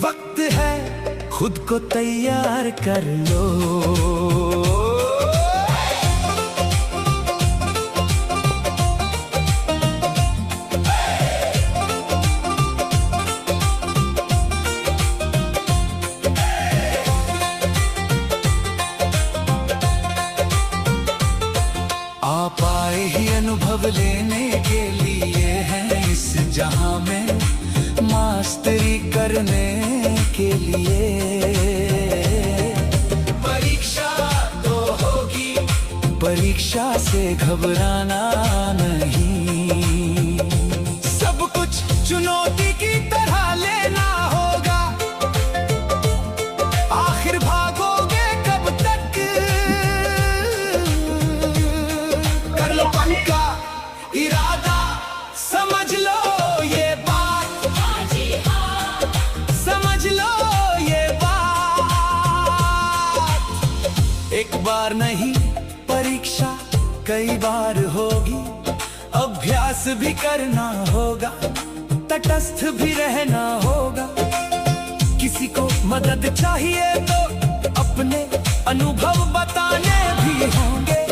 वक्त है खुद को तैयार कर लो। आप आए ही अनुभव लेने के लिए हैं इस जहां में, मास्टरी करने के लिए। परीक्षा तो होगी, परीक्षा से घबराना नहीं। सब कुछ चुनौती की तरह लेना होगा, आखिर भागोगे कब तक। कर लो पक्का इरादा, समझ लो ये बात। समझ लो ये बात। एक बार नहीं परीक्षा कई बार होगी, अभ्यास भी करना होगा, तटस्थ भी रहना होगा। किसी को मदद चाहिए तो अपने अनुभव बताने भी होंगे।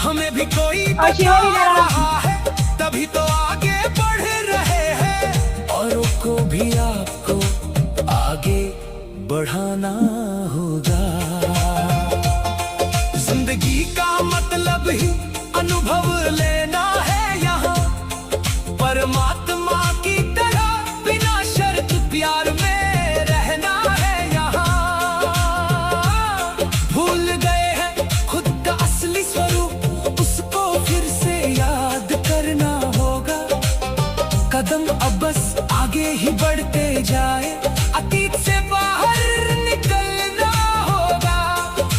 हमें भी कोई बता रहा है, तभी तो आगे बढ़ रहे हैं। औरों को भी आपको आगे बढ़ाना होगा। जिंदगी का मतलब ही अनुभव लेना है यहाँ, परमात्मा की तरह बिना शर्त प्यार में रहना है यहाँ। भूल गए हैं खुद का असली स्वरूप, उसको फिर से याद करना होगा। कदम अब बस आगे ही बढ़ते जाए, अतीत से बाहर निकलना होगा।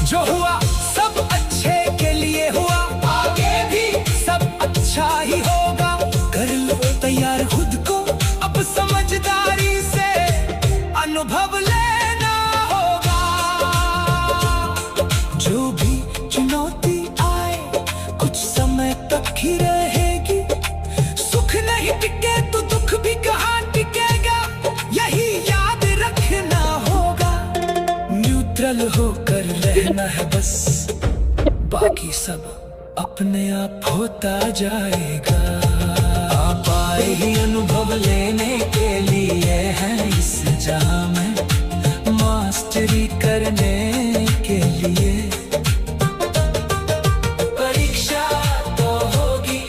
जो हुआ सब अच्छे के लिए हुआ, आगे भी सब अच्छा ही होगा। कर लो तैयार खुद को, अब समझदारी से अनुभव लेना होगा। जो भी चुनौती आए कुछ समय तक ही रहेगी, सुख नहीं टिके तो दुख भी कहाँ टिकेगा, यही याद रखना होगा। न्यूट्रल होकर रहना है बस, बाकी सब अपने आप होता जाएगा। आप आए ही अनुभव लेने के लिए हैं इस जहां में, मास्टरी करने के लिए। परीक्षा तो होगी,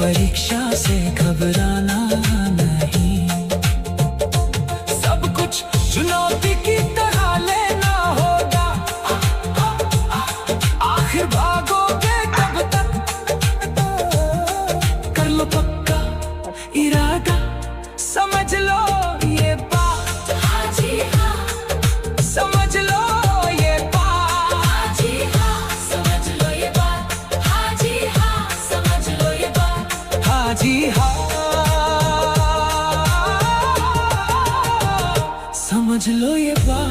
परीक्षा से घबराना नहीं। सब कुछ चुनौती की तरह लेना होगा, आखिर भागोगे कब तक। कर लो पक्का इरादा, समझ लो ये बात। समझ लो ये बात। समझ लो ये बात। समझ लो ये बात। हाँ जी हाँ, समझ लो ये बात।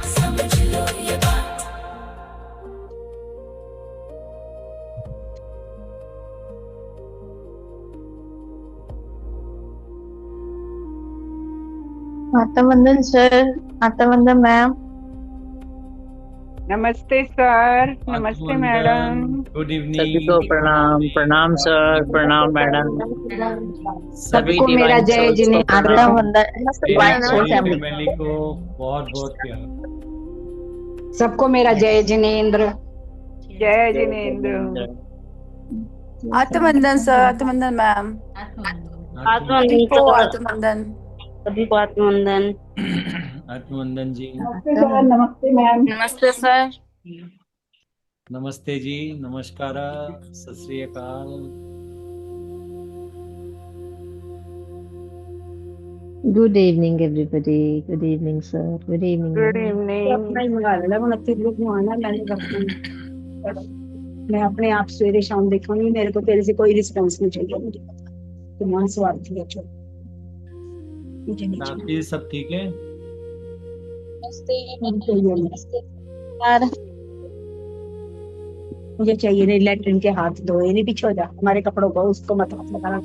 समझ लो ये बात। माता वंदन सर, माता वंदन मैम। नमस्ते सर, नमस्ते मैडम। गुड सभी इवनिंग। को प्रणाम, प्रणाम सर, प्रणाम मैडम। सभी सबको मेरा डिवाइन जय सोल्स को जिनेंद्र। माता प्रणाम। वंदन डिवाइन सोल फैमिली। फैमिली को बहुत बहुत प्यार। सबको मेरा जय जिनेंद्र। जय जिनेंद्र। आत्मवंदन सर, आत्मवंदन मैम। सभी को आत्मवंदन। सभी को आत्मवंदन। आत्मवंदन जी। नमस्ते सर, नमस्ते मैम। नमस्ते सर। नमस्ते जी, नमस्कार, सत श्री अकाल। Good evening, everybody. Good evening, sir. Good evening. Good ma'am. Evening. अपना ही मंगा लेना, 29 लोग को आना, मैंने रखना। मैं अपने आप सवेरे शाम देखूंगी, मेरे को तेरे से कोई रिस्पॉन्स नहीं चाहिए, मुझे पता तुम वहां स्वार्थी हो। मुझे नहीं चाहिए। आपकी सब ठीक है? मुझे चाहिए नहीं लेटरिन के हाथ धोए नहीं, पीछे हो जा, हमारे कपड़ों को उसको मत हाथ लगाना।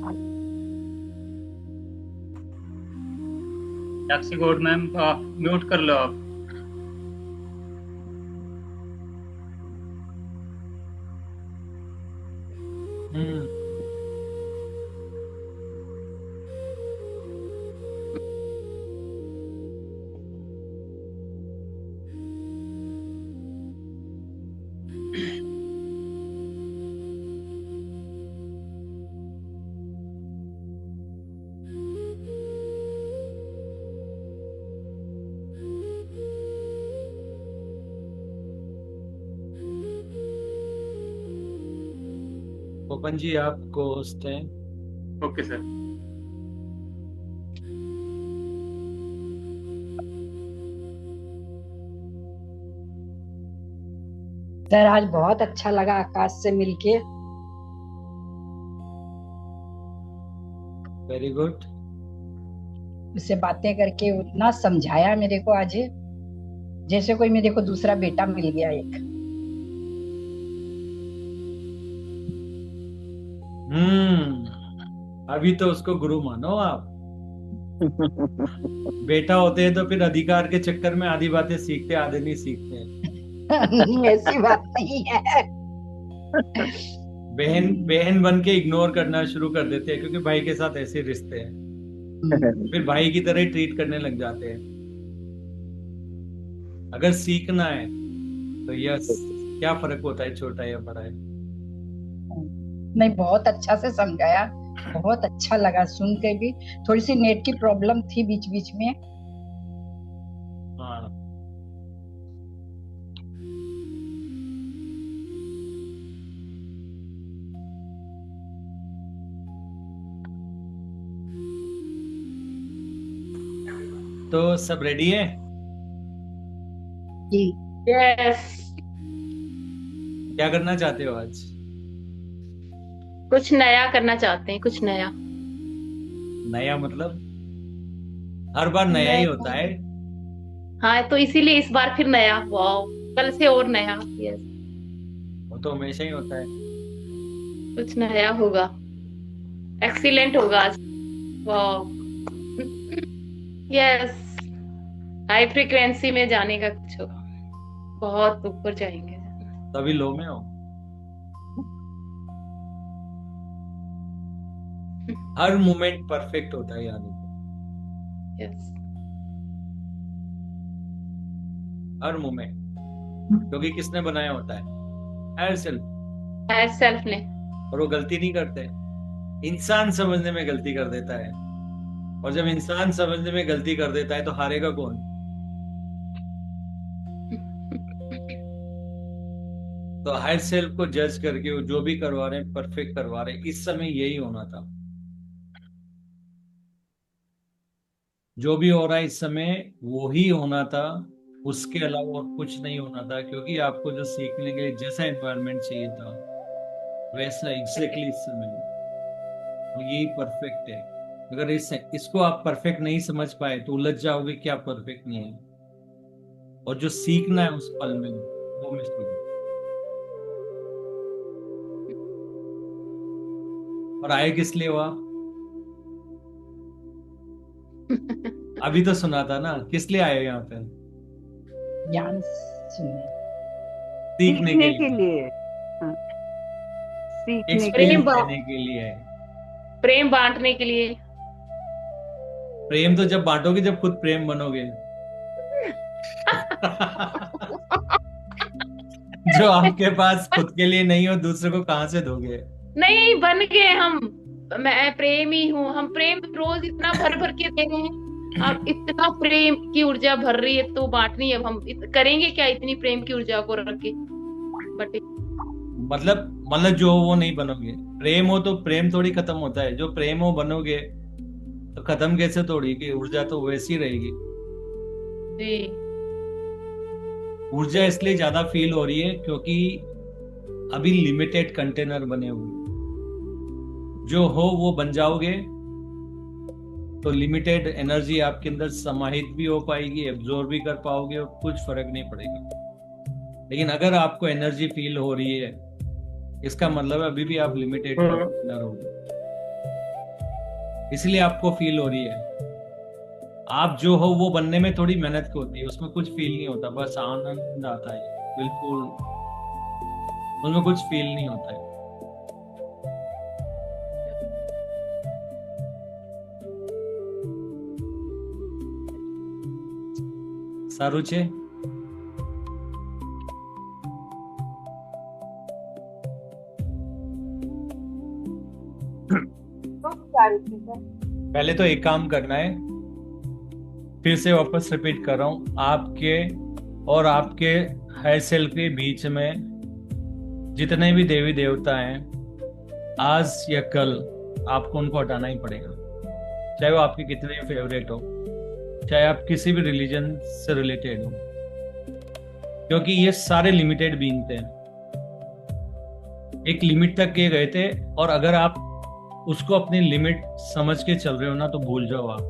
टैक्सी कोड मैम म्यूट कर लो आप। हम्म। ओपन जी आपको होस्ट हैं। Okay sir. सर आज बहुत अच्छा लगा आकाश से मिलके। Very good. उससे बातें करके उतना समझाया मेरे को आज, जैसे कोई मेरे को दूसरा बेटा मिल गया एक। अभी तो उसको गुरु मानो आप। बेटा होते हैं तो फिर अधिकार के चक्कर में आधी बातें सीखते आधे नहीं सीखते। ऐसी बात नहीं है। बहन बन के इग्नोर करना शुरू कर देते हैं, क्योंकि भाई के साथ ऐसे रिश्ते हैं, फिर भाई की तरह ट्रीट करने लग जाते हैं। अगर सीखना है तो यस, क्या फर्क होता है छोटा या बड़ा है। नहीं, बहुत अच्छा से समझाया, बहुत अच्छा लगा सुन के भी। थोड़ी सी नेट की प्रॉब्लम थी बीच बीच में। हाँ, तो सब रेडी है? जी यस। क्या करना चाहते हो आज? कुछ नया करना चाहते हैं, कुछ नया। नया मतलब हर बार नया ही होता है। हाँ, तो इसीलिए इस बार फिर नया। वाओ, कल से और नया। यस, वो तो हमेशा ही होता है। कुछ नया होगा, एक्सीलेंट होगा आज। वाओ। यस, हाई फ्रीक्वेंसी में जाने का कुछ होगा, बहुत ऊपर जाएंगे। तभी लो में हो। हर मोमेंट परफेक्ट होता है यानी यस, हर मोमेंट, क्योंकि किसने बनाया होता है? Higher self. हायर सेल्फ ने। और वो गलती नहीं करते, इंसान समझने में गलती कर देता है। और जब इंसान समझने में गलती कर देता है तो हारेगा कौन? तो हायर सेल्फ को जज करके वो जो भी करवा रहे हैं परफेक्ट करवा रहे हैं। इस समय यही होना था, जो भी हो रहा है इस समय वो ही होना था, उसके अलावा और कुछ नहीं होना था। क्योंकि आपको जो सीखने के लिए जैसा एनवायरनमेंट चाहिए था वैसा एग्जैक्टली इस समय तो यही परफेक्ट है। अगर इसको आप परफेक्ट नहीं समझ पाए तो उलझ जाओगे, क्या परफेक्ट नहीं है। और जो सीखना है उस पल में वो मिस हो गया। और आए किस लिए हो आप? अभी तो सुना था ना, किस लिए आए हो यहाँ पे? ज्ञान सुनने, सीखने के लिए। हाँ, सीखने के एक्सपीरियंस लिए। लेने के लिए है। प्रेम बांटने के लिए। प्रेम तो जब बांटोगे जब खुद प्रेम बनोगे। जो आपके पास खुद के लिए नहीं हो दूसरे को कहां से दोगे? नहीं, बन गए हम। मैं प्रेम ही हूँ। हम प्रेम रोज इतना भर भर के दे रहे हैं। अब इतना प्रेम की ऊर्जा भर रही है तो बांटनी है। अब हम करेंगे क्या इतनी प्रेम की ऊर्जा को रख के? बट मतलब जो वो नहीं बनोगे। प्रेम हो तो प्रेम थोड़ी खत्म होता है। जो प्रेम हो बनोगे तो खत्म कैसे थोड़ी, कि ऊर्जा तो वैसी रहेगी। जी, ऊर्जा इसलिए ज्यादा फील हो रही है क्योंकि अभी लिमिटेड कंटेनर बने हुए। जो हो वो बन जाओगे तो लिमिटेड एनर्जी आपके अंदर समाहित भी हो पाएगी, एब्जॉर्ब भी कर पाओगे और कुछ फर्क नहीं पड़ेगा। लेकिन अगर आपको एनर्जी फील हो रही है इसका मतलब है अभी भी आप लिमिटेड कंटेनर हो, इसलिए आपको फील हो रही है। आप जो हो वो बनने में थोड़ी मेहनत की होती है, उसमें कुछ फील नहीं होता, बस आनंद आता है बिल्कुल, उसमें कुछ फील नहीं होता है। સારું છે। पहले तो एक काम करना है, फिर से वापस रिपीट कर रहा हूं, आपके और आपके हायर सेल्फ के बीच में जितने भी देवी देवता हैं, आज या कल आपको उनको हटाना ही पड़ेगा, चाहे वो आपके कितने फेवरेट हो, चाहे आप किसी भी रिलीजन से रिलेटेड हो, क्योंकि ये सारे लिमिटेड बीइंग थे, एक लिमिट तक के गए थे, और अगर आप उसको अपनी लिमिट समझ के चल रहे हो ना, तो भूल जाओ आप,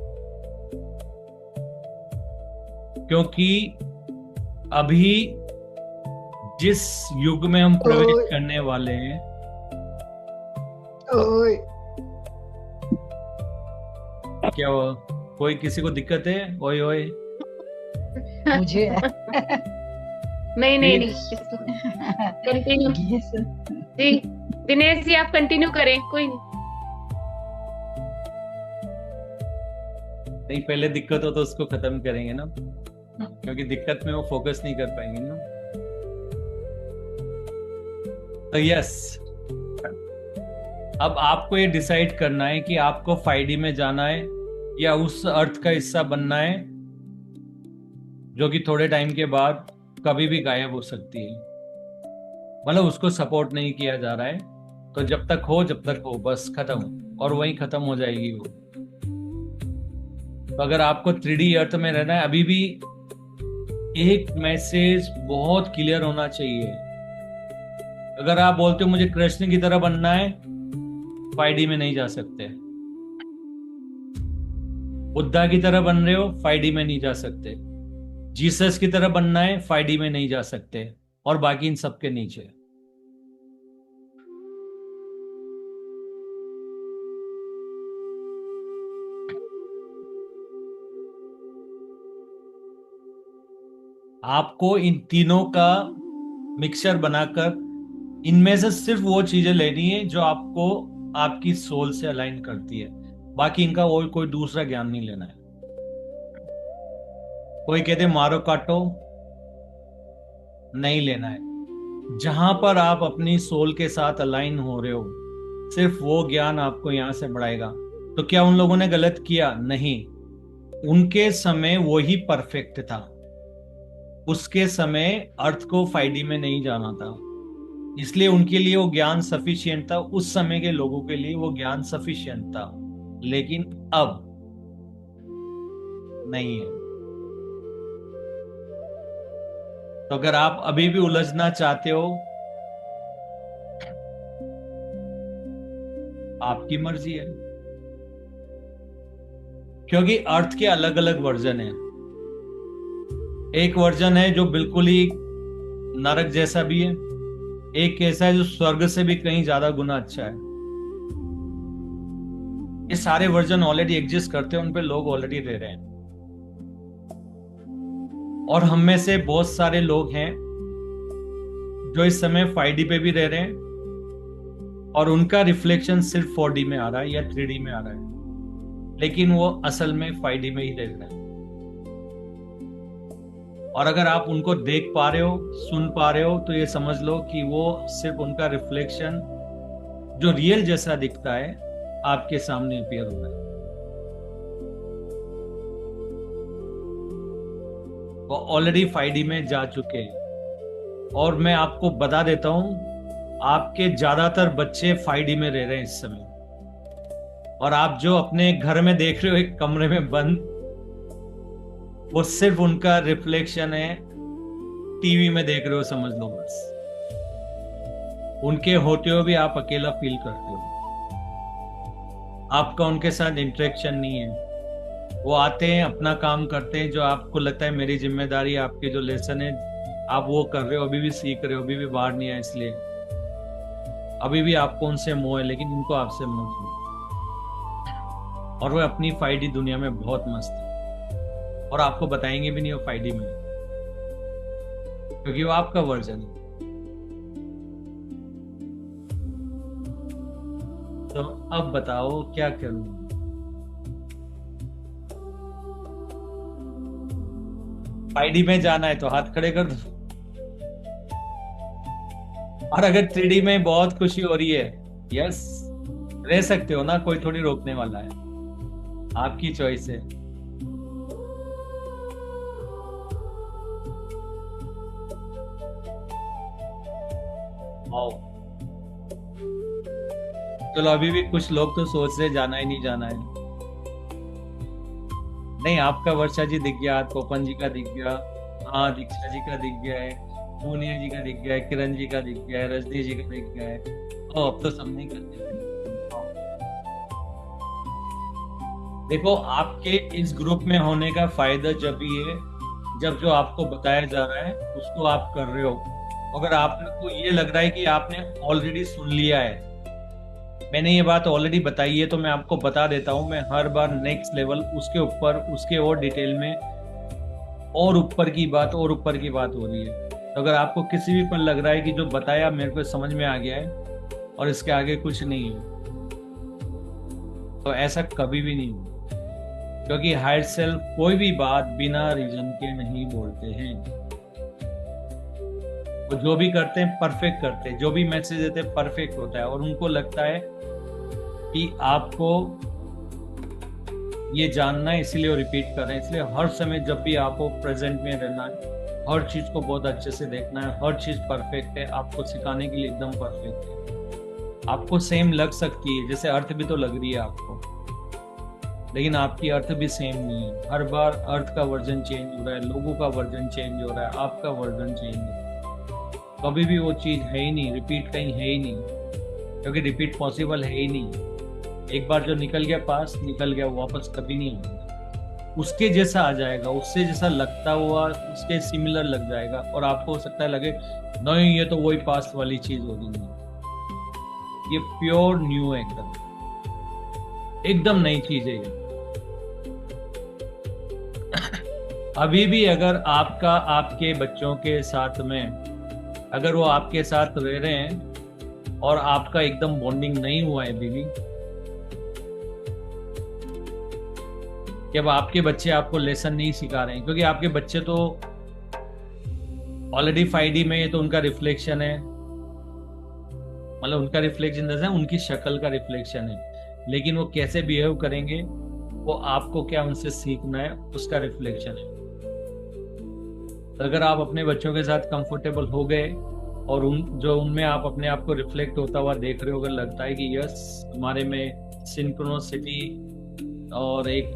क्योंकि अभी जिस युग में हम प्रवेश करने वाले हैं, क्या हुआ? कोई किसी को दिक्कत है? ओए ओए मुझे नहीं नहीं नहीं, कंटिन्यू जी। दिनेश जी आप कंटिन्यू करें, कोई नहीं। नहीं, पहले दिक्कत हो तो उसको खत्म करेंगे ना, क्योंकि दिक्कत में वो फोकस नहीं कर पाएंगे ना। तो यस, अब आपको ये डिसाइड करना है कि आपको 5D में जाना है या उस अर्थ का हिस्सा बनना है जो कि थोड़े टाइम के बाद कभी भी गायब हो सकती है, मतलब उसको सपोर्ट नहीं किया जा रहा है। तो जब तक हो बस खत्म, और वहीं खत्म हो जाएगी वो। तो अगर आपको 3D अर्थ में रहना है, अभी भी एक मैसेज बहुत क्लियर होना चाहिए। अगर आप बोलते हो मुझे कृष्ण की तरह बनना है, 5D में नहीं जा सकते। बुद्धा की तरह बन रहे हो, 5D में नहीं जा सकते। जीसस की तरह बनना है, 5D में नहीं जा सकते, और बाकी इन सबके नीचे। आपको इन तीनों का मिक्सचर बनाकर इनमें से सिर्फ वो चीजें लेनी है जो आपको आपकी सोल से अलाइन करती है, बाकी इनका और कोई दूसरा ज्ञान नहीं लेना है। कोई कहते मारो काटो, नहीं लेना है। जहां पर आप अपनी सोल के साथ अलाइन हो रहे हो, सिर्फ वो ज्ञान आपको यहां से बढ़ाएगा। तो क्या उन लोगों ने गलत किया? नहीं, उनके समय वो ही परफेक्ट था। उसके समय अर्थ को 5D में नहीं जाना था, इसलिए उनके लिए वो ज्ञान सफिशिएंट था। उस समय के लोगों के लिए वो ज्ञान सफिशिएंट था, लेकिन अब नहीं है। तो अगर आप अभी भी उलझना चाहते हो, आपकी मर्जी है, क्योंकि अर्थ के अलग अलग वर्जन हैं। एक वर्जन है जो बिल्कुल ही नरक जैसा भी है, एक ऐसा है जो स्वर्ग से भी कहीं ज्यादा गुना अच्छा है। ये सारे वर्जन ऑलरेडी एग्जिस्ट करते हैं, उन पे लोग ऑलरेडी रह रहे हैं, और हम में से बहुत सारे लोग हैं जो इस समय 5D पे भी रह रहे हैं, और उनका रिफ्लेक्शन सिर्फ 4D में आ रहा है या 3D में आ रहा है, लेकिन वो असल में 5D में ही रह रहे हैं। और अगर आप उनको देख पा रहे हो, सुन पा रहे हो, तो ये समझ लो कि वो सिर्फ उनका रिफ्लेक्शन जो रियल जैसा दिखता है आपके सामने अपीयर हो रहा है। वो ऑलरेडी 5D में जा चुके हैं, और मैं आपको बता देता हूं, आपके ज्यादातर बच्चे 5D में रह रहे हैं इस समय, और आप जो अपने घर में देख रहे हो एक कमरे में बंद, वो सिर्फ उनका रिफ्लेक्शन है, टीवी में देख रहे हो समझ लो बस। उनके होते हुए भी आप अकेला फील करते हो, आपका उनके साथ इंटरेक्शन नहीं है। वो आते हैं, अपना काम करते हैं, जो आपको लगता है मेरी जिम्मेदारी, आपके जो लेसन है आप वो कर रहे हो, अभी भी सीख रहे हो, अभी भी बाहर नहीं आए, इसलिए अभी भी आपको उनसे मोह है, लेकिन उनको आपसे मोह नहीं। और वो अपनी 5D दुनिया में बहुत मस्त है। और आपको बताएंगे भी नहीं वो 5D में, क्योंकि वो आपका वर्जन है। तो अब बताओ क्या करूं? फाइडी में जाना है तो हाथ खड़े कर दो, और अगर 3D में बहुत खुशी हो रही है, यस रह सकते हो ना, कोई थोड़ी रोकने वाला है, आपकी चॉइस है। चलो अभी भी कुछ लोग तो सोच रहे जाना ही नहीं जाना है। नहीं, आपका वर्षा जी दिख गया, कोपन जी का दिख गया, हाँ दीक्षा जी का दिख गया है, पूनिया जी का दिख गया है, किरण जी का दिख गया है, रजनी जी का दिख गया है। ओ अब तो सब नहीं करते। देखो आपके इस ग्रुप में होने का फायदा जब भी है जब जो आपको बताया जा रहा है उसको आप कर रहे हो। अगर आपको ये लग रहा है कि आपने ऑलरेडी सुन लिया है, मैंने ये बात ऑलरेडी बताई है, तो मैं आपको बता देता हूँ, मैं हर बार नेक्स्ट लेवल उसके ऊपर उसके और डिटेल में और ऊपर की बात हो रही है। तो अगर आपको किसी भी पर लग रहा है कि जो बताया मेरे को समझ में आ गया है और इसके आगे कुछ नहीं है, तो ऐसा कभी भी नहीं हो, क्योंकि हायर सेल्फ कोई भी बात बिना रीजन के नहीं बोलते हैं। वो जो भी करते हैं परफेक्ट करते हैं, जो भी मैसेज देते हैं परफेक्ट होता है, और उनको लगता है कि आपको ये जानना है इसलिए वो रिपीट कर रहे हैं। इसलिए हर समय जब भी आपको प्रेजेंट में रहना है, हर चीज को बहुत अच्छे से देखना है, हर चीज परफेक्ट है, आपको सिखाने के लिए एकदम परफेक्ट है। आपको सेम लग सकती है, जैसे अर्थ भी तो लग रही है आपको, लेकिन आपकी अर्थ भी सेम नहीं है। हर बार अर्थ का वर्जन चेंज हो रहा है, लोगों का वर्जन चेंज हो रहा है, आपका वर्जन चेंज हो रहा है। कभी भी वो चीज है ही नहीं, रिपीट कहीं है ही नहीं, क्योंकि रिपीट पॉसिबल है ही नहीं। एक बार जो निकल गया पास निकल गया, वापस कभी नहीं होगा। उसके जैसा आ जाएगा, उससे जैसा लगता हुआ उसके सिमिलर लग जाएगा, और आपको हो सकता है लगे नहीं ये तो वही पास्ट वाली चीज होगी। नहीं, ये प्योर न्यू है, एकदम नई चीज है ये। अभी भी अगर आपका आपके बच्चों के साथ में, अगर वो आपके साथ रह रहे हैं और आपका एकदम बॉन्डिंग नहीं हुआ है अभी भी, कि अब आपके बच्चे आपको लेसन नहीं सिखा रहे हैं, क्योंकि आपके बच्चे तो ऑलरेडी 5D में, ये तो उनका रिफ्लेक्शन है, मतलब उनका रिफ्लेक्शन जैसे उनकी शक्ल का रिफ्लेक्शन है, लेकिन वो कैसे बिहेव करेंगे वो आपको क्या उनसे सीखना है उसका रिफ्लेक्शन है। अगर आप अपने बच्चों के साथ कंफर्टेबल हो गए और उनमें आप अपने आप को रिफ्लेक्ट होता हुआ देख रहे हो, अगर लगता है कि यस हमारे में सिंक्रोनिसिटी और एक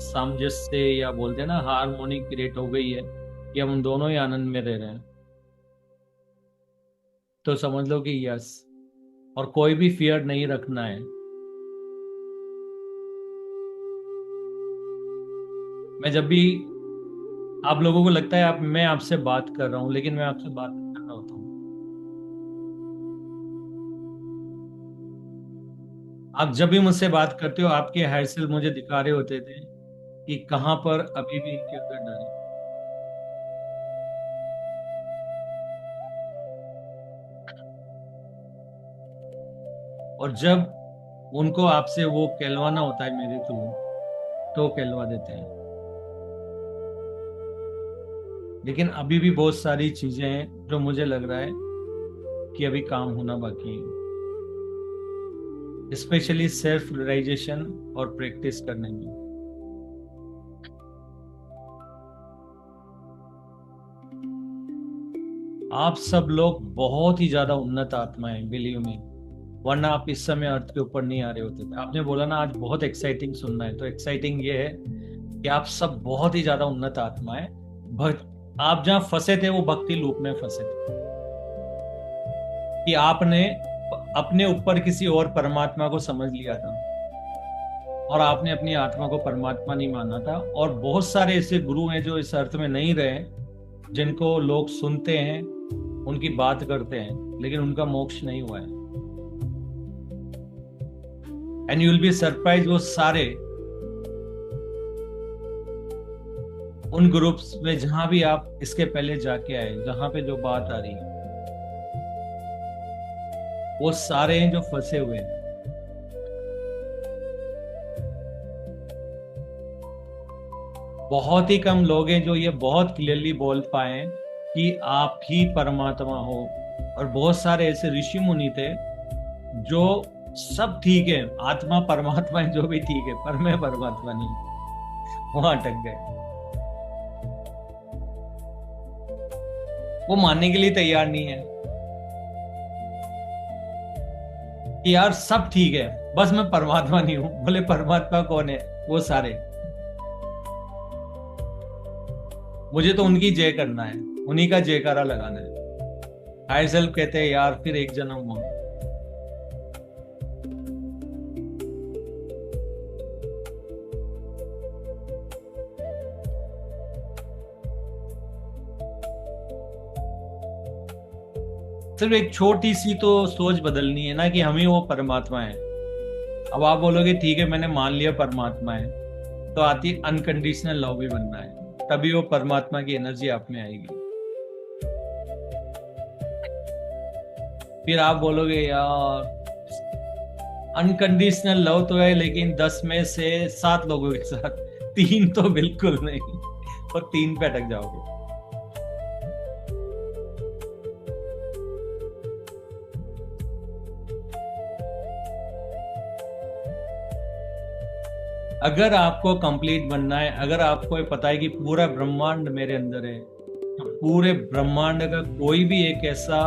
सामंजस्य या बोलते हैं ना हार्मोनी क्रिएट हो गई है कि हम दोनों ही आनंद में रह रहे हैं, तो समझ लो कि यस। और कोई भी फियर नहीं रखना है। मैं जब भी आप लोगों को लगता है मैं आपसे बात कर रहा हूं, लेकिन मैं आपसे बात नहीं कर रहा होता हूं। आप जब भी मुझसे बात करते हो, आपके हायर सेल्फ मुझे दिखा रहे होते थे कि कहां पर अभी भी इनके अंदर डर है। और जब उनको आपसे वो कहलवाना होता है मेरे थ्रू, तो कहलवा देते हैं। लेकिन अभी भी बहुत सारी चीजें हैं जो मुझे लग रहा है कि अभी काम होना बाकी है, स्पेशली सेल्फ रियलाइजेशन और प्रैक्टिस करने में। आप सब लोग बहुत ही ज्यादा उन्नत आत्मा है, बिलीव में, वरना आप इस समय अर्थ के ऊपर नहीं आ रहे होते थे। आपने बोला ना आज बहुत एक्साइटिंग सुनना है, तो एक्साइटिंग ये है कि आप सब बहुत ही ज्यादा उन्नत आत्मा है। आप जहां फंसे थे वो भक्ति लूप में फंसे थे, कि आपने अपने ऊपर किसी और परमात्मा को समझ लिया था और आपने अपनी आत्मा को परमात्मा नहीं माना था। और बहुत सारे ऐसे गुरु हैं जो इस अर्थ में नहीं रहे, जिनको लोग सुनते हैं, उनकी बात करते हैं, लेकिन उनका मोक्ष नहीं हुआ है। And you will be surprise, वो सारे उन ग्रुप्स में जहां भी आप इसके पहले जाके आए, जहां पे जो बात आ रही है, वो सारे हैं जो फंसे हुए हैं। बहुत ही कम लोग हैं जो ये बहुत क्लियरली बोल पाए कि आप ही परमात्मा हो। और बहुत सारे ऐसे ऋषि मुनि थे जो सब ठीक है, आत्मा परमात्मा है, जो भी ठीक है, पर मैं परमात्मा नहीं, वहां अटक गए। वो मानने के लिए तैयार नहीं है कि यार सब ठीक है, बस मैं परमात्मा नहीं हूं। बोले परमात्मा कौन है? वो सारे। मुझे तो उनकी जय करना है, उन्हीं का जयकारा लगाना है। हायर सेल्फ कहते हैं यार फिर एक जन्म हुआ। सिर्फ एक छोटी सी तो सोच बदलनी है ना कि हम ही वो परमात्मा है। अब आप बोलोगे ठीक है मैंने मान लिया परमात्मा है, तो आती अनकंडीशनल लव भी बनना है, तभी वो परमात्मा की एनर्जी आप में आएगी। फिर आप बोलोगे यार अनकंडीशनल लव तो है, लेकिन 10 में से 7 लोगों के साथ, 3 तो बिल्कुल नहीं, और 3 पे अटक जाओगे। अगर आपको कंप्लीट बनना है, अगर आपको ये पता है कि पूरा ब्रह्मांड मेरे अंदर है, तो पूरे ब्रह्मांड का कोई भी एक ऐसा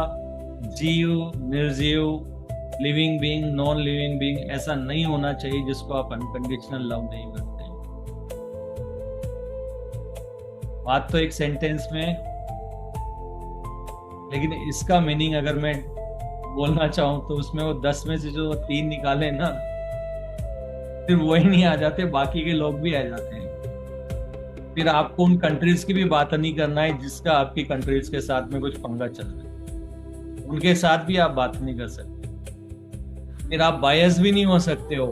जीव, निर्जीव, living being, non living being ऐसा नहीं होना चाहिए जिसको आप अनकंडीशनल लव नहीं करते। बात तो एक सेंटेंस में, लेकिन इसका मीनिंग अगर मैं बोलना चाहूं तो उसमें वो 10 में से जो 3 निकाले ना, फिर वही नहीं आ जाते, बाकी के लोग भी आ जाते हैं। फिर आपको उन कंट्रीज की भी बात नहीं करना है जिसका आपकी कंट्रीज के साथ में कुछ पंगा चल रहा है, उनके साथ भी आप बात नहीं कर सकते। फिर आप बायस भी नहीं हो सकते हो।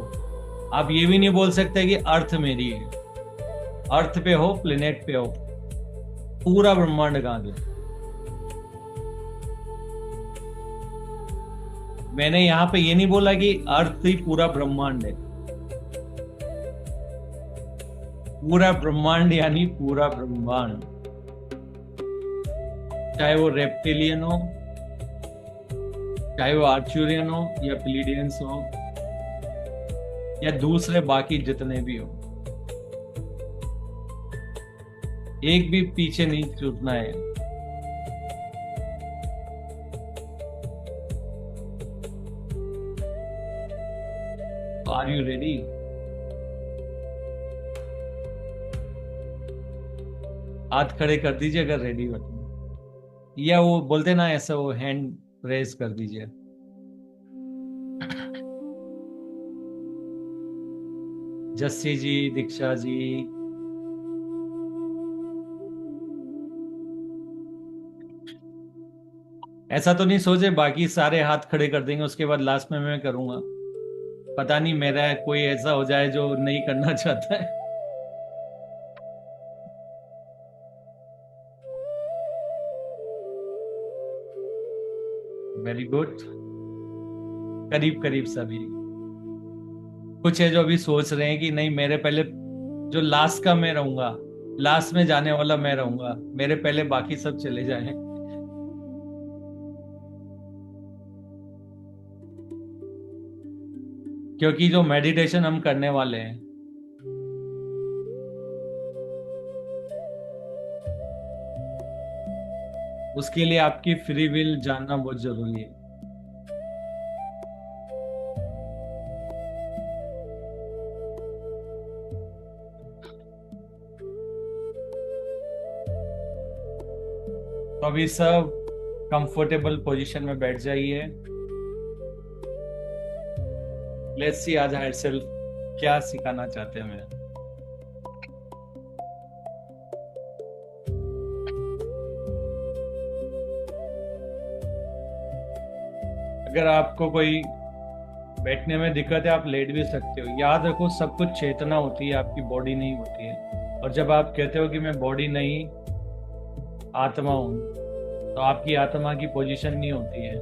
आप ये भी नहीं बोल सकते कि अर्थ मेरी है। अर्थ पे हो, प्लेनेट पे हो, पूरा ब्रह्मांड कहां गया? मैंने यहां पे ये नहीं बोला कि अर्थ ही पूरा ब्रह्मांड है। पूरा ब्रह्मांड यानी पूरा ब्रह्मांड, चाहे वो रेप्टिलियन हो, चाहे वो आर्चुरियन हो, या प्लीडियंस हो, या दूसरे बाकी जितने भी हो, एक भी पीछे नहीं छूटना है। Are you ready? हाथ खड़े कर दीजिए अगर रेडी हो तो, या वो बोलते ना ऐसा, वो हैंड रेज कर दीजिए। जस्सी जी, दीक्षा जी, ऐसा तो नहीं सोचे बाकी सारे हाथ खड़े कर देंगे, उसके बाद लास्ट में मैं करूंगा। पता नहीं मेरा कोई ऐसा हो जाए जो नहीं करना चाहता है। Very good. करीब करीब सभी। कुछ है जो अभी सोच रहे हैं कि नहीं, मेरे पहले जो लास्ट का मैं रहूंगा, लास्ट में जाने वाला मैं रहूंगा, मेरे पहले बाकी सब चले जाएं। क्योंकि जो मेडिटेशन हम करने वाले हैं, उसके लिए आपकी फ्री विल जानना बहुत जरूरी है। तो अभी सब कंफर्टेबल पोजीशन में बैठ जाइए। लेट्स सी आज हायर सेल्फ क्या सिखाना चाहते हैं हमें। अगर आपको कोई बैठने में दिक्कत है, आप लेट भी सकते हो। याद रखो सब कुछ चेतना होती है, आपकी बॉडी नहीं होती है। और जब आप कहते हो कि मैं बॉडी नहीं आत्मा हूं, तो आपकी आत्मा की पोजीशन नहीं होती है,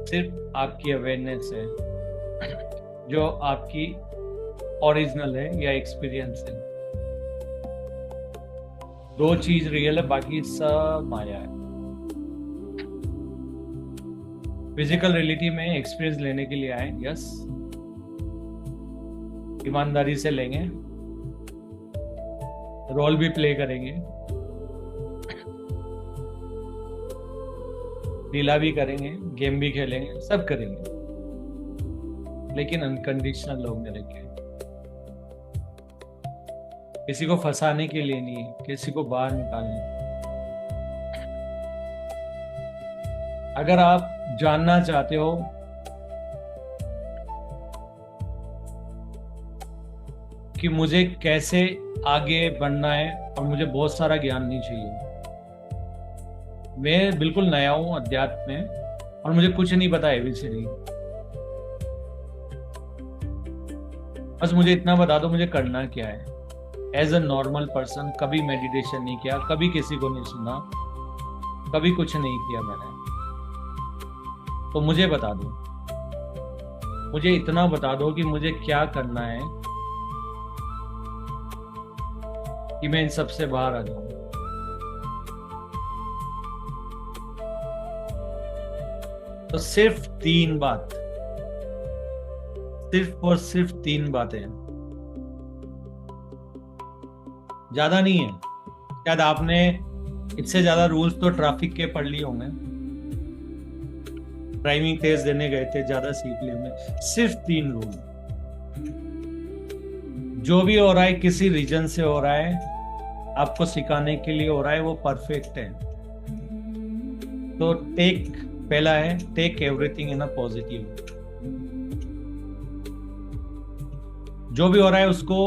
सिर्फ आपकी अवेयरनेस है जो आपकी ओरिजिनल है या एक्सपीरियंस है। दो चीज रियल है, बाकी सब माया है। फिजिकल रियलिटी में एक्सपीरियंस लेने के लिए आए, यस, ईमानदारी से लेंगे, रोल भी प्ले करेंगे, लीला भी करेंगे, गेम भी खेलेंगे, सब करेंगे, लेकिन अनकंडीशनल लोग में रखें। किसी को फंसाने के लिए नहीं, किसी को बाहर निकालने। अगर आप जानना चाहते हो कि मुझे कैसे आगे बढ़ना है और मुझे बहुत सारा ज्ञान नहीं चाहिए, मैं बिल्कुल नया हूं अध्यात्म में और मुझे कुछ नहीं पता एबीसीडी, बस मुझे इतना बता दो मुझे करना क्या है। एज अ नॉर्मल पर्सन कभी मेडिटेशन नहीं किया, कभी किसी को नहीं सुना, कभी कुछ नहीं किया मैंने, तो मुझे बता दो, मुझे इतना बता दो कि मुझे क्या करना है कि मैं इन सब से बाहर आ जाऊं। तो सिर्फ 3 बात, सिर्फ और सिर्फ 3 बातें, ज्यादा नहीं है। शायद आपने इससे ज्यादा रूल्स तो ट्रैफिक के पढ़ लिए होंगे, ड्राइविंग टेस्ट देने गए थे, ज्यादा सीख लिए होंगे। सिर्फ 3 रूल, जो भी हो रहा है किसी रीजन से हो रहा है, आपको सिखाने के लिए हो रहा है, वो परफेक्ट है। तो पहला है take everything in a positive. जो भी हो रहा है उसको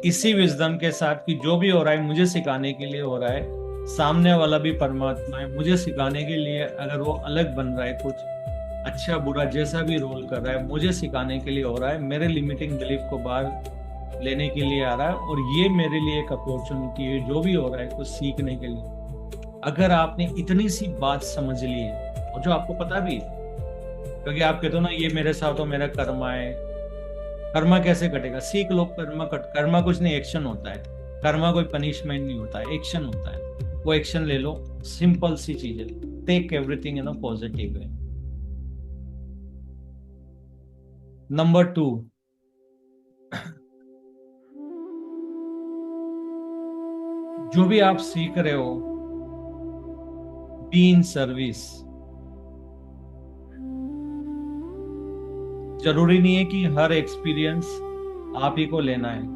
इसी विजडम के साथ कि जो भी हो रहा है मुझे सिखाने के लिए हो रहा है, सामने वाला भी परमात्मा है, मुझे सिखाने के लिए, अगर वो अलग बन रहा है, कुछ अच्छा बुरा जैसा भी रोल कर रहा है, मुझे सिखाने के लिए हो रहा है, मेरे लिमिटिंग बिलीफ को बाहर लेने के लिए आ रहा है, और ये मेरे लिए एक अपॉर्चुनिटी है, जो भी हो रहा है कुछ सीखने के लिए। अगर आपने इतनी सी बात समझ ली है, और जो आपको पता भी है, क्योंकि आप कहते हो ना ये मेरे साथ हो, मेरा कर्मा है, कर्मा कैसे कटेगा, सीख लो। कर्मा कुछ नहीं, एक्शन होता है। कर्मा कोई पनिशमेंट नहीं होता है, एक्शन होता है। वो एक्शन ले लो, सिंपल सी चीज है, take everything in a positive way. Number 2, जो भी आप सीख रहे हो, बी इन सर्विस। जरूरी नहीं है कि हर एक्सपीरियंस आप ही को लेना है।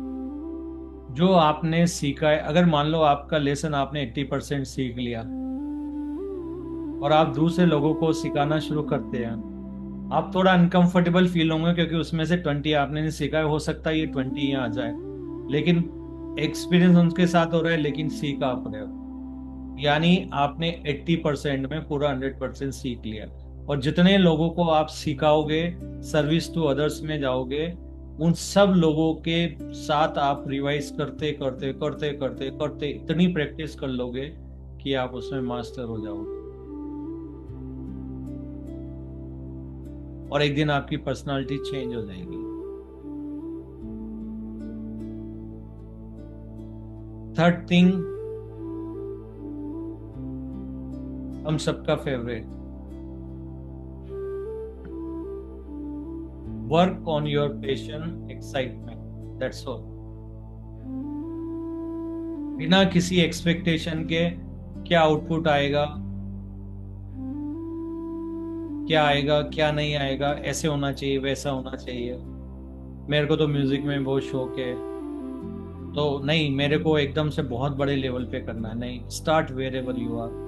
जो आपने सीखा है, अगर मान लो आपका लेसन आपने 80% सीख लिया और आप दूसरे लोगों को सिखाना शुरू करते हैं, आप थोड़ा अनकंफर्टेबल फील होंगे, क्योंकि उसमें से 20 आपने नहीं सीखा है, हो सकता है ये 20 यहाँ आ जाए, लेकिन एक्सपीरियंस उनके साथ हो रहा है, लेकिन सीख आप रहे हो, यानी आपने 80% में पूरा 100% सीख लिया। और जितने लोगों को आप सिखाओगे, सर्विस टू अदर्स में जाओगे, उन सब लोगों के साथ आप रिवाइज करते करते करते करते करते इतनी प्रैक्टिस कर लोगे कि आप उसमें मास्टर हो जाओगे, और एक दिन आपकी पर्सनालिटी चेंज हो जाएगी। थर्ड थिंग, हम सबका favourite, work on your passion excitement, that's all. बिना किसी एक्सपेक्टेशन के क्या आउटपुट आएगा, क्या आएगा क्या नहीं आएगा, ऐसे होना चाहिए वैसा होना चाहिए, मेरे को तो म्यूजिक में बहुत शौक है, तो नहीं मेरे को एकदम से बहुत बड़े लेवल पे करना है, नहीं। Start wherever you are,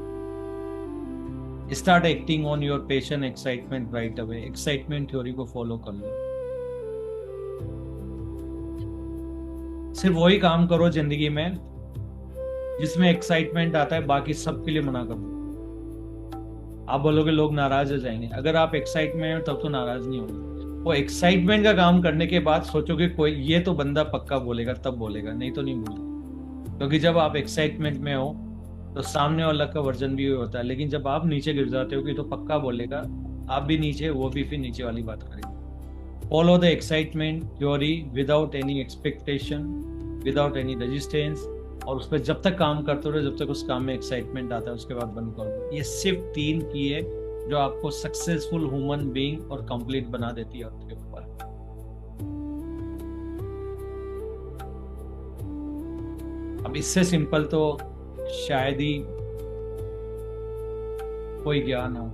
start acting on your passion excitement right away. Excitement theory को फॉलो कर लो, सिर्फ वही काम करो जिंदगी में जिसमें एक्साइटमेंट आता है, बाकी सबके लिए मना कर दो। आप बोलोगे लोग नाराज हो जाएंगे, अगर आप एक्साइटमेंट में हो तब तो नाराज नहीं होंगे। वो एक्साइटमेंट का काम करने के बाद सोचोगे कोई ये तो बंदा पक्का बोलेगा, तब बोलेगा, नहीं तो नहीं बोलेगा। क्योंकि जब आप एक्साइटमेंट में हो तो सामने वाला का वर्जन भी होता है, लेकिन जब आप नीचे गिर जाते हो कि तो पक्का बोलेगा आप भी नीचे, वो भी फिर नीचे वाली बात करेगा। Follow the excitement theory without any expectation, without any resistance, और उस पर जब तक काम करते रहो जब तक उस काम में एक्साइटमेंट आता है, उसके बाद बंद कर दो। ये सिर्फ 3 की है जो आपको सक्सेसफुल ह्यूमन बीइंग और कंप्लीट बना देती है आपके ऊपर। अब इससे सिंपल तो शायद ही कोई ज्ञान हो।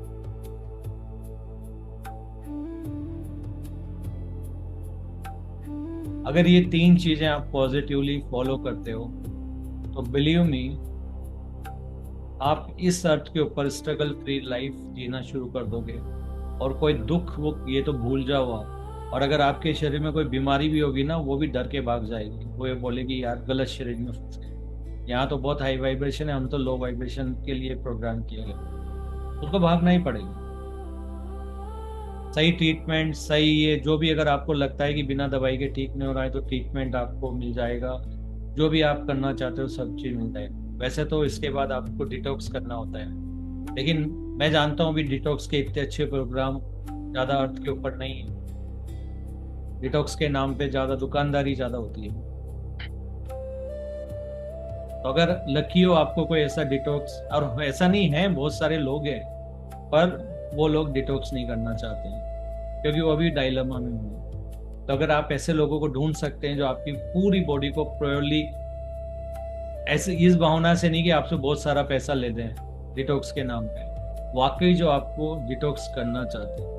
अगर ये 3 चीजें आप पॉजिटिवली फॉलो करते हो तो बिलीव मी, आप इस अर्थ के ऊपर स्ट्रगल फ्री लाइफ जीना शुरू कर दोगे, और कोई दुख वो ये तो भूल जाओ आप। और अगर आपके शरीर में कोई बीमारी भी होगी ना, वो भी डर के भाग जाएगी, वो ये बोलेगी यार गलत शरीर में फंस गए, यहाँ तो बहुत हाई वाइब्रेशन है, हम तो लो वाइब्रेशन के लिए प्रोग्राम किया गया, उसको भागना ही पड़ेगा। सही ट्रीटमेंट, सही ये जो भी, अगर आपको लगता है कि बिना दवाई के ठीक नहीं हो रहा है तो ट्रीटमेंट आपको मिल जाएगा, जो भी आप करना चाहते हो सब चीज मिल जाएगा। वैसे तो इसके बाद आपको डिटॉक्स करना होता है, लेकिन मैं जानता हूँ भी डिटॉक्स के इतने अच्छे प्रोग्राम ज्यादा अर्थ के ऊपर नहीं है। डिटॉक्स के नाम पे ज्यादा दुकानदारी ज्यादा होती है। तो अगर लकी हो आपको कोई ऐसा डिटॉक्स, और ऐसा नहीं है, बहुत सारे लोग हैं पर वो लोग डिटॉक्स नहीं करना चाहते हैं क्योंकि वो अभी डायलेमा में हैं। तो अगर आप ऐसे लोगों को ढूंढ सकते हैं जो आपकी पूरी बॉडी को प्योरली, ऐसे इस भावना से नहीं कि आपसे बहुत सारा पैसा ले दें डिटॉक्स के नाम पे, वाकई जो आपको डिटॉक्स करना चाहते हैं,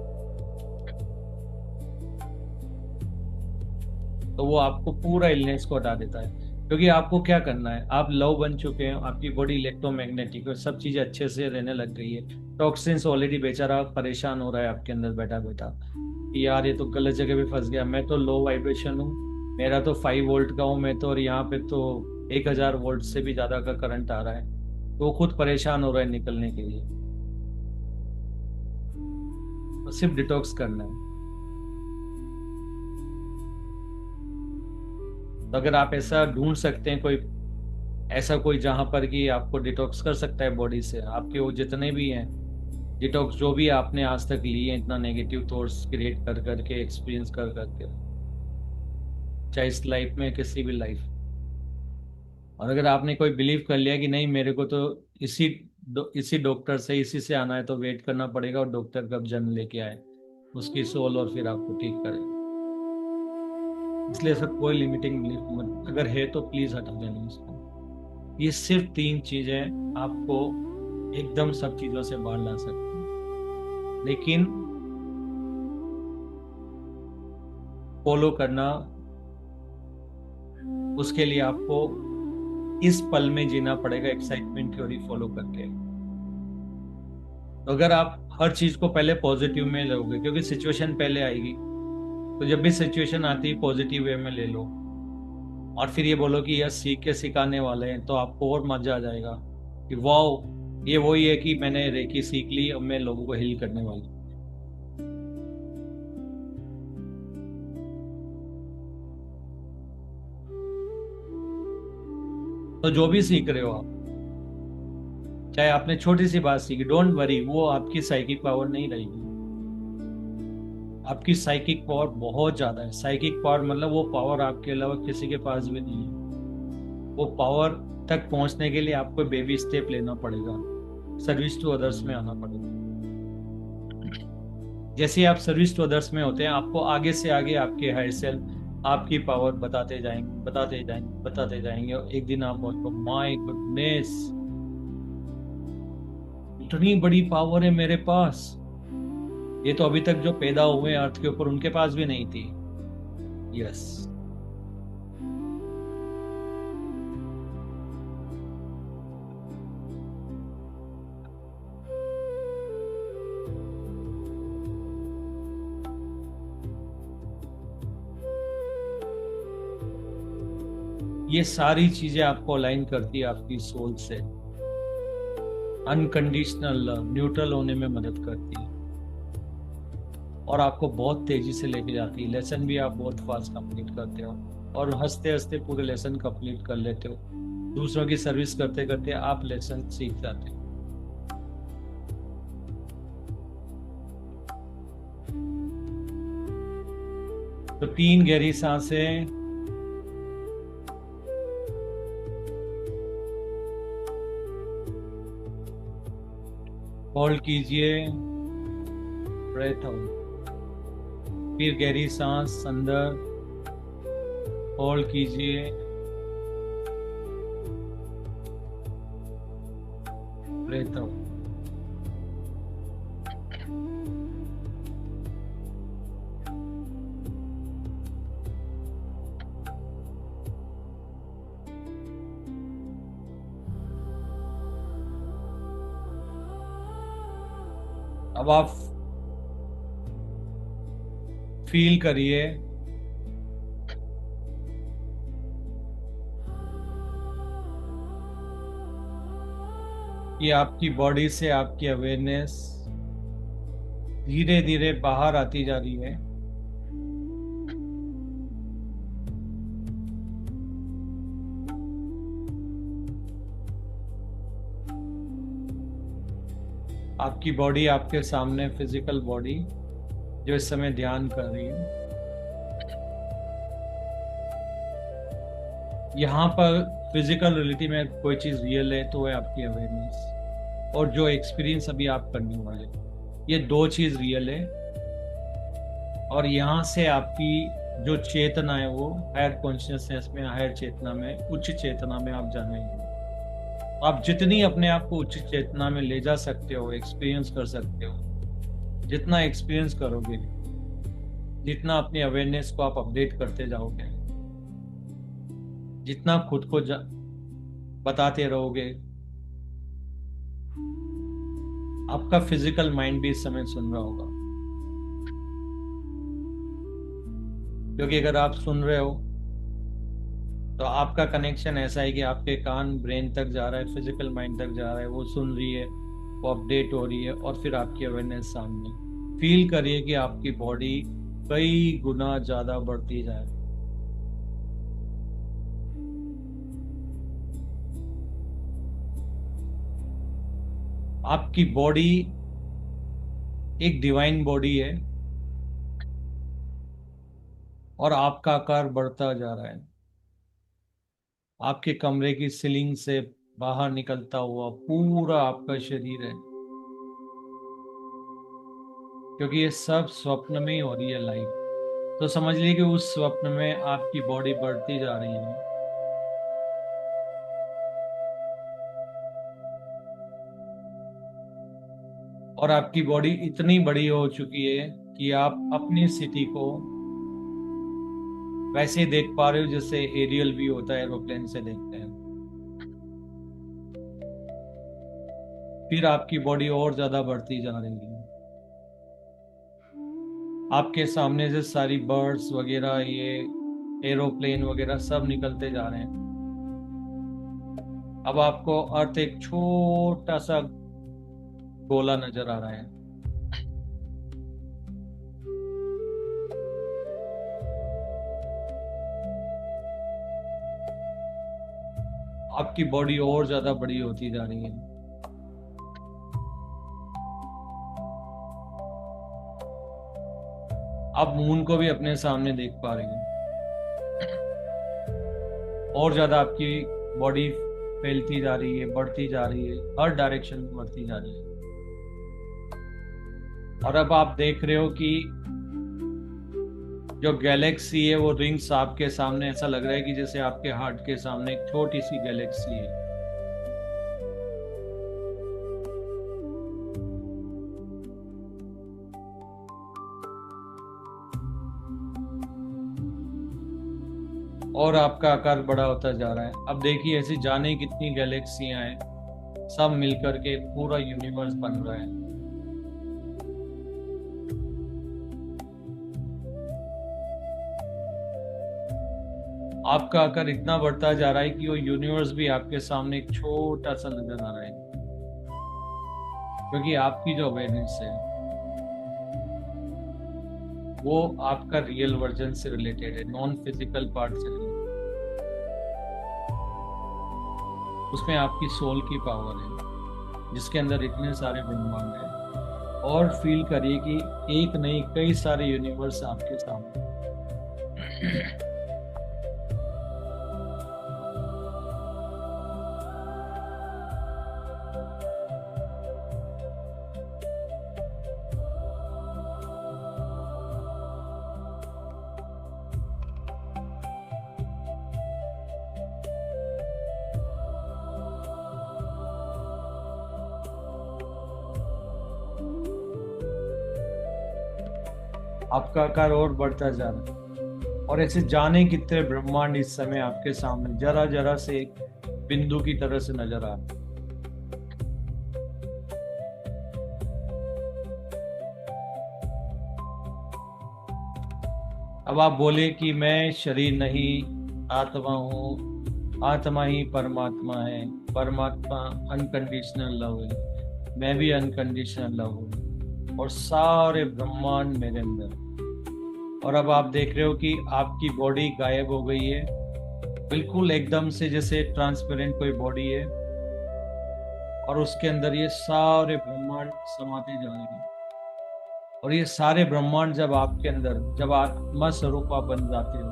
तो वो आपको पूरा इलनेस को हटा देता है। क्योंकि आपको क्या करना है, आप लव बन चुके हैं, आपकी बॉडी इलेक्ट्रोमैग्नेटिक है, सब चीजें अच्छे से रहने लग गई है। टॉक्सिन्स ऑलरेडी बेचारा परेशान हो रहा है आपके अंदर बैठा बैठा कि यार ये तो गलत जगह पे फंस गया, मैं तो लो वाइब्रेशन हूँ, मेरा तो 5 वोल्ट का हूँ मैं तो, और यहाँ पे तो 1000 वोल्ट से भी ज्यादा का करंट आ रहा है, तो वो खुद परेशान हो रहा है निकलने के लिए। तो सिर्फ डिटॉक्स करना है। तो अगर आप ऐसा ढूंढ सकते हैं, कोई ऐसा कोई जहां पर कि आपको डिटॉक्स कर सकता है बॉडी से, आपके वो जितने भी हैं डिटॉक्स, जो भी आपने आज तक लिए इतना नेगेटिव थॉट्स क्रिएट कर करके, एक्सपीरियंस कर करके, चाहे इस लाइफ में किसी भी लाइफ। और अगर आपने कोई बिलीव कर लिया कि नहीं मेरे को तो इसी डॉक्टर से, इसी से आना है, तो वेट करना पड़ेगा और डॉक्टर कब जन्म लेके आए उसकी सोल और फिर आपको ठीक करे। इसलिए सर कोई लिमिटिंग बिलीफ मत, अगर है तो प्लीज हटा देना इसको। ये सिर्फ 3 चीजें आपको एकदम सब चीजों से बाहर ला सकती हैं, लेकिन फॉलो करना, उसके लिए आपको इस पल में जीना पड़ेगा एक्साइटमेंट थ्योरी फॉलो करके। तो अगर आप हर चीज को पहले पॉजिटिव में लोगे, क्योंकि सिचुएशन पहले आएगी, तो जब भी सिचुएशन आती है पॉजिटिव वे में ले लो, और फिर ये बोलो कि यह सीख के सिखाने वाले हैं, तो आपको और मजा आ जाएगा कि वाओ ये वही है कि मैंने रेकी सीख ली, अब मैं लोगों को हील करने वाली। तो जो भी सीख रहे हो आप, चाहे आपने छोटी सी बात सीखी, डोंट वरी, वो आपकी साइकिक पावर नहीं रहेगी। आपकी साइकिक पावर बहुत ज्यादा है। साइकिक पावर मतलब वो पावर आपके अलावा किसी के पास भी नहीं है। वो पावर तक पहुंचने के लिए आपको बेबी स्टेप लेना पड़ेगा, सर्विस टू अदर्स में आना पड़ेगा। जैसे आप सर्विस टू अदर्स में होते हैं, आपको आगे से आगे आपके हायर सेल्फ आपकी पावर बताते जाएंगे, और एक दिन आप पहुंचो, माय गुडनेस इतनी बड़ी पावर है मेरे पास, ये तो अभी तक जो पैदा हुए अर्थ के ऊपर उनके पास भी नहीं थी। यस, ये सारी चीजें आपको अलाइन करती है आपकी सोल से, अनकंडीशनल लव, न्यूट्रल होने में मदद करती है, और आपको बहुत तेजी से लेके जाती है। लेसन भी आप बहुत फास्ट कंप्लीट करते हो, और हंसते हंसते पूरे लेसन कंप्लीट कर लेते हो। दूसरों की सर्विस करते करते आप लेसन सीख जाते हैं। तो 3 गहरी सांसें, होल्ड कीजिए, ब्रेथ आउट। फिर गहरी सांस अंदर, होल्ड कीजिए, ब्रेथ आउट। अब आप फील करिए कि आपकी बॉडी से आपकी अवेयरनेस धीरे धीरे बाहर आती जा रही है। आपकी बॉडी आपके सामने, फिजिकल बॉडी जो इस समय ध्यान कर रही है, यहाँ पर फिजिकल रियलिटी में कोई चीज रियल है तो है आपकी अवेयरनेस, और जो एक्सपीरियंस अभी आप करने वाले, ये 2 चीज रियल है। और यहाँ से आपकी जो चेतना है वो हायर कॉन्शियसनेस में, हायर चेतना में, उच्च चेतना में आप जानेंगे। आप जितनी अपने आप को उच्च चेतना में ले जा सकते हो, एक्सपीरियंस कर सकते हो, जितना एक्सपीरियंस करोगे, जितना अपनी अवेयरनेस को आप अपडेट करते जाओगे, जितना खुद को बताते रहोगे, आपका फिजिकल माइंड भी इस समय सुन रहा होगा। क्योंकि अगर आप सुन रहे हो तो आपका कनेक्शन ऐसा है कि आपके कान ब्रेन तक जा रहा है, फिजिकल माइंड तक जा रहा है, वो सुन रही है, वो अपडेट हो रही है, और फिर आपकी अवेयरनेस सामने। फील करिए कि आपकी बॉडी कई गुना ज्यादा बढ़ती जा रही है। आपकी बॉडी एक डिवाइन बॉडी है और आपका आकार बढ़ता जा रहा है। आपके कमरे की सीलिंग से बाहर निकलता हुआ पूरा आपका शरीर है, क्योंकि ये सब स्वप्न में ही हो रही है लाइफ। तो समझ लीजिए कि उस स्वप्न में आपकी बॉडी बढ़ती जा रही है। और आपकी बॉडी इतनी बड़ी हो चुकी है कि आप अपनी सिटी को वैसे देख पा रहे हो जैसे एरियल व्यू होता है, एरोप्लेन से देखते हैं। फिर आपकी बॉडी और ज्यादा बढ़ती जा रही है। आपके सामने से सारी बर्ड्स वगैरह, ये एरोप्लेन वगैरह सब निकलते जा रहे हैं। अब आपको अर्थ एक छोटा सा गोला नजर आ रहा है। आपकी बॉडी और ज्यादा बड़ी होती जा रही है। आप मून को भी अपने सामने देख पा रहे हैं। और ज्यादा आपकी बॉडी फैलती जा रही है, बढ़ती जा रही है, हर डायरेक्शन में बढ़ती जा रही है। और अब आप देख रहे हो कि जो गैलेक्सी है वो रिंग्स आपके सामने, ऐसा लग रहा है कि जैसे आपके हार्ट के सामने एक छोटी सी गैलेक्सी है। और आपका आकार बड़ा होता जा रहा है। अब देखिए ऐसी जाने कितनी गैलेक्सियां हैं, सब मिलकर के पूरा यूनिवर्स बन रहा है। आपका आकार इतना बढ़ता जा रहा है कि वो यूनिवर्स भी आपके सामने एक छोटा सा नजर आ रहा है, क्योंकि आपकी जो अवेयरनेस है वो आपका रियल वर्जन से रिलेटेड है, नॉन फिजिकल पार्ट से रिलेटेड। उसमें आपकी सोल की पावर है, जिसके अंदर इतने सारे ब्रह्मांड हैं। और फील करिए कि एक नहीं कई सारे यूनिवर्स आपके सामने। आपका आकार और बढ़ता जा रहा है, और ऐसे जाने कितने ब्रह्मांड इस समय आपके सामने जरा जरा से एक बिंदु की तरह से नजर आ रहे हैं। अब आप बोले कि मैं शरीर नहीं, आत्मा हूँ, आत्मा ही परमात्मा है, परमात्मा अनकंडीशनल लव है, मैं भी अनकंडीशनल लव हूँ, और सारे ब्रह्मांड मेरे अंदर। और अब आप देख रहे हो कि आपकी बॉडी गायब हो गई है, बिल्कुल एकदम से जैसे ट्रांसपेरेंट कोई बॉडी है, और उसके अंदर ये सारे ब्रह्मांड समाते जा रहे हैं। और ये सारे ब्रह्मांड जब आपके अंदर, जब आत्मा स्वरूप आप बन जाते हो,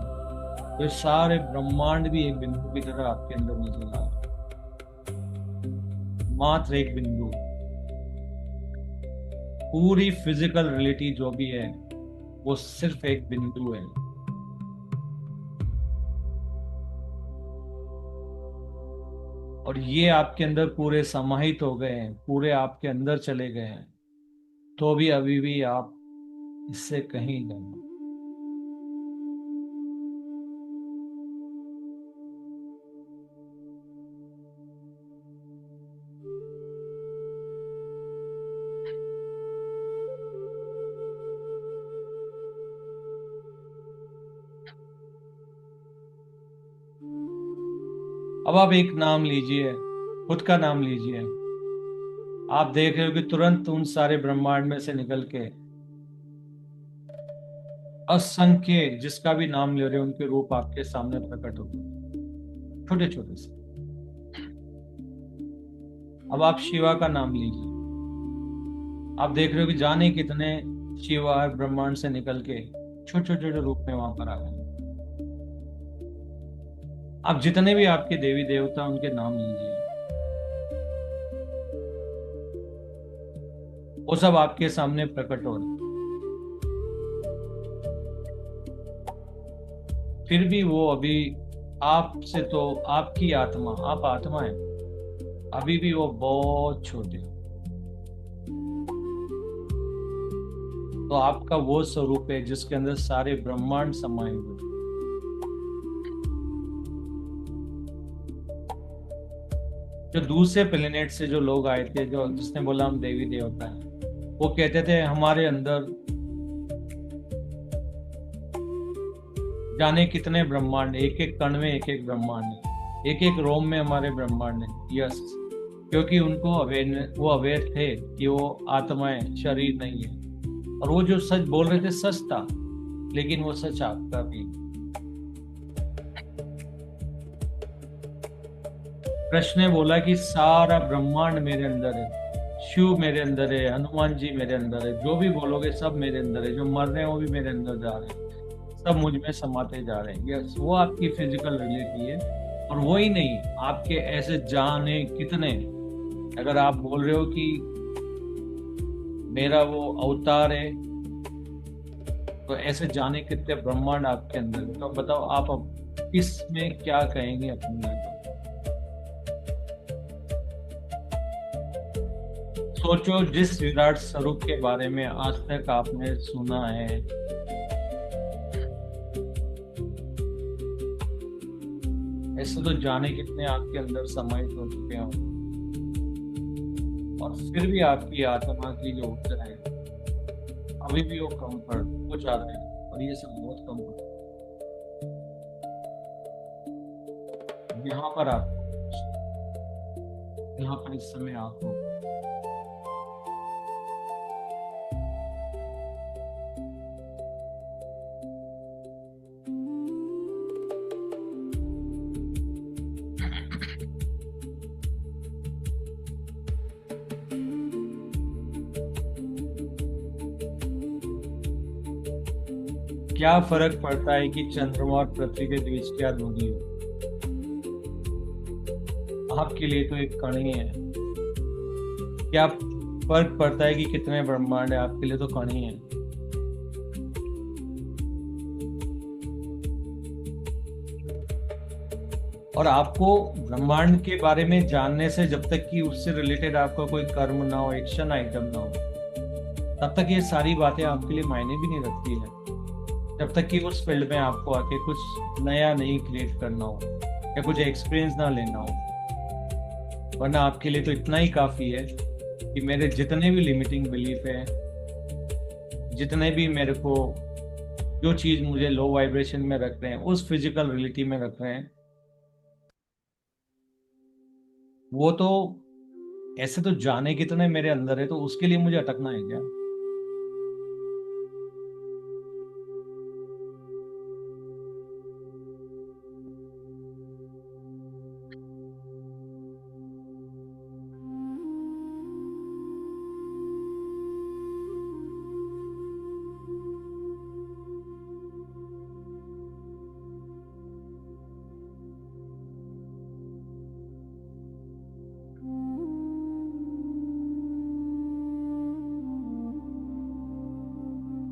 तो ये सारे ब्रह्मांड भी एक बिंदु की तरह आपके अंदर नजर आ रहे हैं। मात्र एक बिंदु। पूरी फिजिकल रियलिटी जो भी है वो सिर्फ एक बिंदु है। और ये आपके अंदर पूरे समाहित हो गए हैं, पूरे आपके अंदर चले गए हैं, तो भी अभी भी आप इससे कहीं नहीं। अब आप एक नाम लीजिए, खुद का नाम लीजिए। आप देख रहे हो कि तुरंत उन सारे ब्रह्मांड में से निकल के असंख्य, जिसका भी नाम ले रहे हो, उनके रूप आपके सामने प्रकट होते, छोटे छोटे से। अब आप शिवा का नाम लीजिए। आप देख रहे हो कि जाने कितने शिवा ब्रह्मांड से निकल के छोटे छोटे रूप में वहां पर आ गए। आप जितने भी आपके देवी देवता, उनके नाम लीजिए, वो सब आपके सामने प्रकट हो रहे। फिर भी वो अभी आपसे, तो आपकी आत्मा, आप आत्मा है, अभी भी वो बहुत छोटे। तो आपका वो स्वरूप है जिसके अंदर सारे ब्रह्मांड समाये हुए। जो दूसरे प्लेनेट से जो लोग आए थे, जो जिसने बोला हम देवी देवता हैं, वो कहते थे हमारे अंदर जाने कितने ब्रह्मांड, एक एक कण में एक एक ब्रह्मांड है, एक एक रोम में हमारे ब्रह्मांड है। यस, क्योंकि उनको वो अवेयर थे कि वो आत्माएं, शरीर नहीं है। और वो जो सच बोल रहे थे सच था, लेकिन वो सच आपका भी। कृष्ण ने बोला कि सारा ब्रह्मांड मेरे अंदर है, शिव मेरे अंदर है, हनुमान जी मेरे अंदर है, जो भी बोलोगे सब मेरे अंदर है, जो मर रहे हैं वो भी मेरे अंदर जा रहे हैं, सब मुझ में समाते जा रहे हैं। यस, वो आपकी फिजिकल रियलिटी है। और वो ही नहीं, आपके ऐसे जाने कितने, अगर आप बोल रहे हो कि मेरा वो अवतार है, तो ऐसे जाने कितने ब्रह्मांड आपके अंदर है। तो बताओ आप अब इसमें क्या कहेंगे अपनी लाइफ? सोचो, जिस विराट स्वरूप के बारे में आज तक आपने सुना है, ऐसे तो जाने कितने आपके अंदर समाहित हो चुके हैं, और फिर भी आपकी आत्मा की जो ऊर्जा है अभी भी वो कंफर्ट वो चाहते हैं। और ये सब बहुत कंफर्ट यहाँ पर आप, यहाँ पर इस समय आप हो। क्या फर्क पड़ता है कि चंद्रमा और पृथ्वी के बीच क्या दूरी है? आपके लिए तो एक कण ही है। क्या फर्क पड़ता है कि कितने ब्रह्मांड है? आपके लिए तो कण ही है। और आपको ब्रह्मांड के बारे में जानने से, जब तक कि उससे रिलेटेड आपका कोई कर्म ना हो, एक्शन आइटम ना हो, तब तक ये सारी बातें आपके लिए मायने भी नहीं रखती है। जब तक कि उस फील्ड में आपको आके कुछ नया नहीं क्रिएट करना हो या कुछ एक्सपीरियंस ना लेना हो। वरना आपके लिए तो इतना ही काफी है कि मेरे जितने भी लिमिटिंग बिलीफ है, जितने भी मेरे को जो चीज मुझे लो वाइब्रेशन में रख रहे हैं, उस फिजिकल रियलिटी में रख रहे हैं, वो तो ऐसे तो जाने कितने मेरे अंदर है, तो उसके लिए मुझे अटकना है क्या?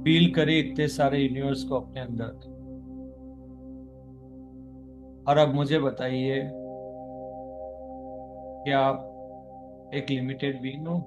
फील करे इतने सारे यूनिवर्स को अपने अंदर। और अब मुझे बताइए, क्या आप एक लिमिटेड बीइंग हो?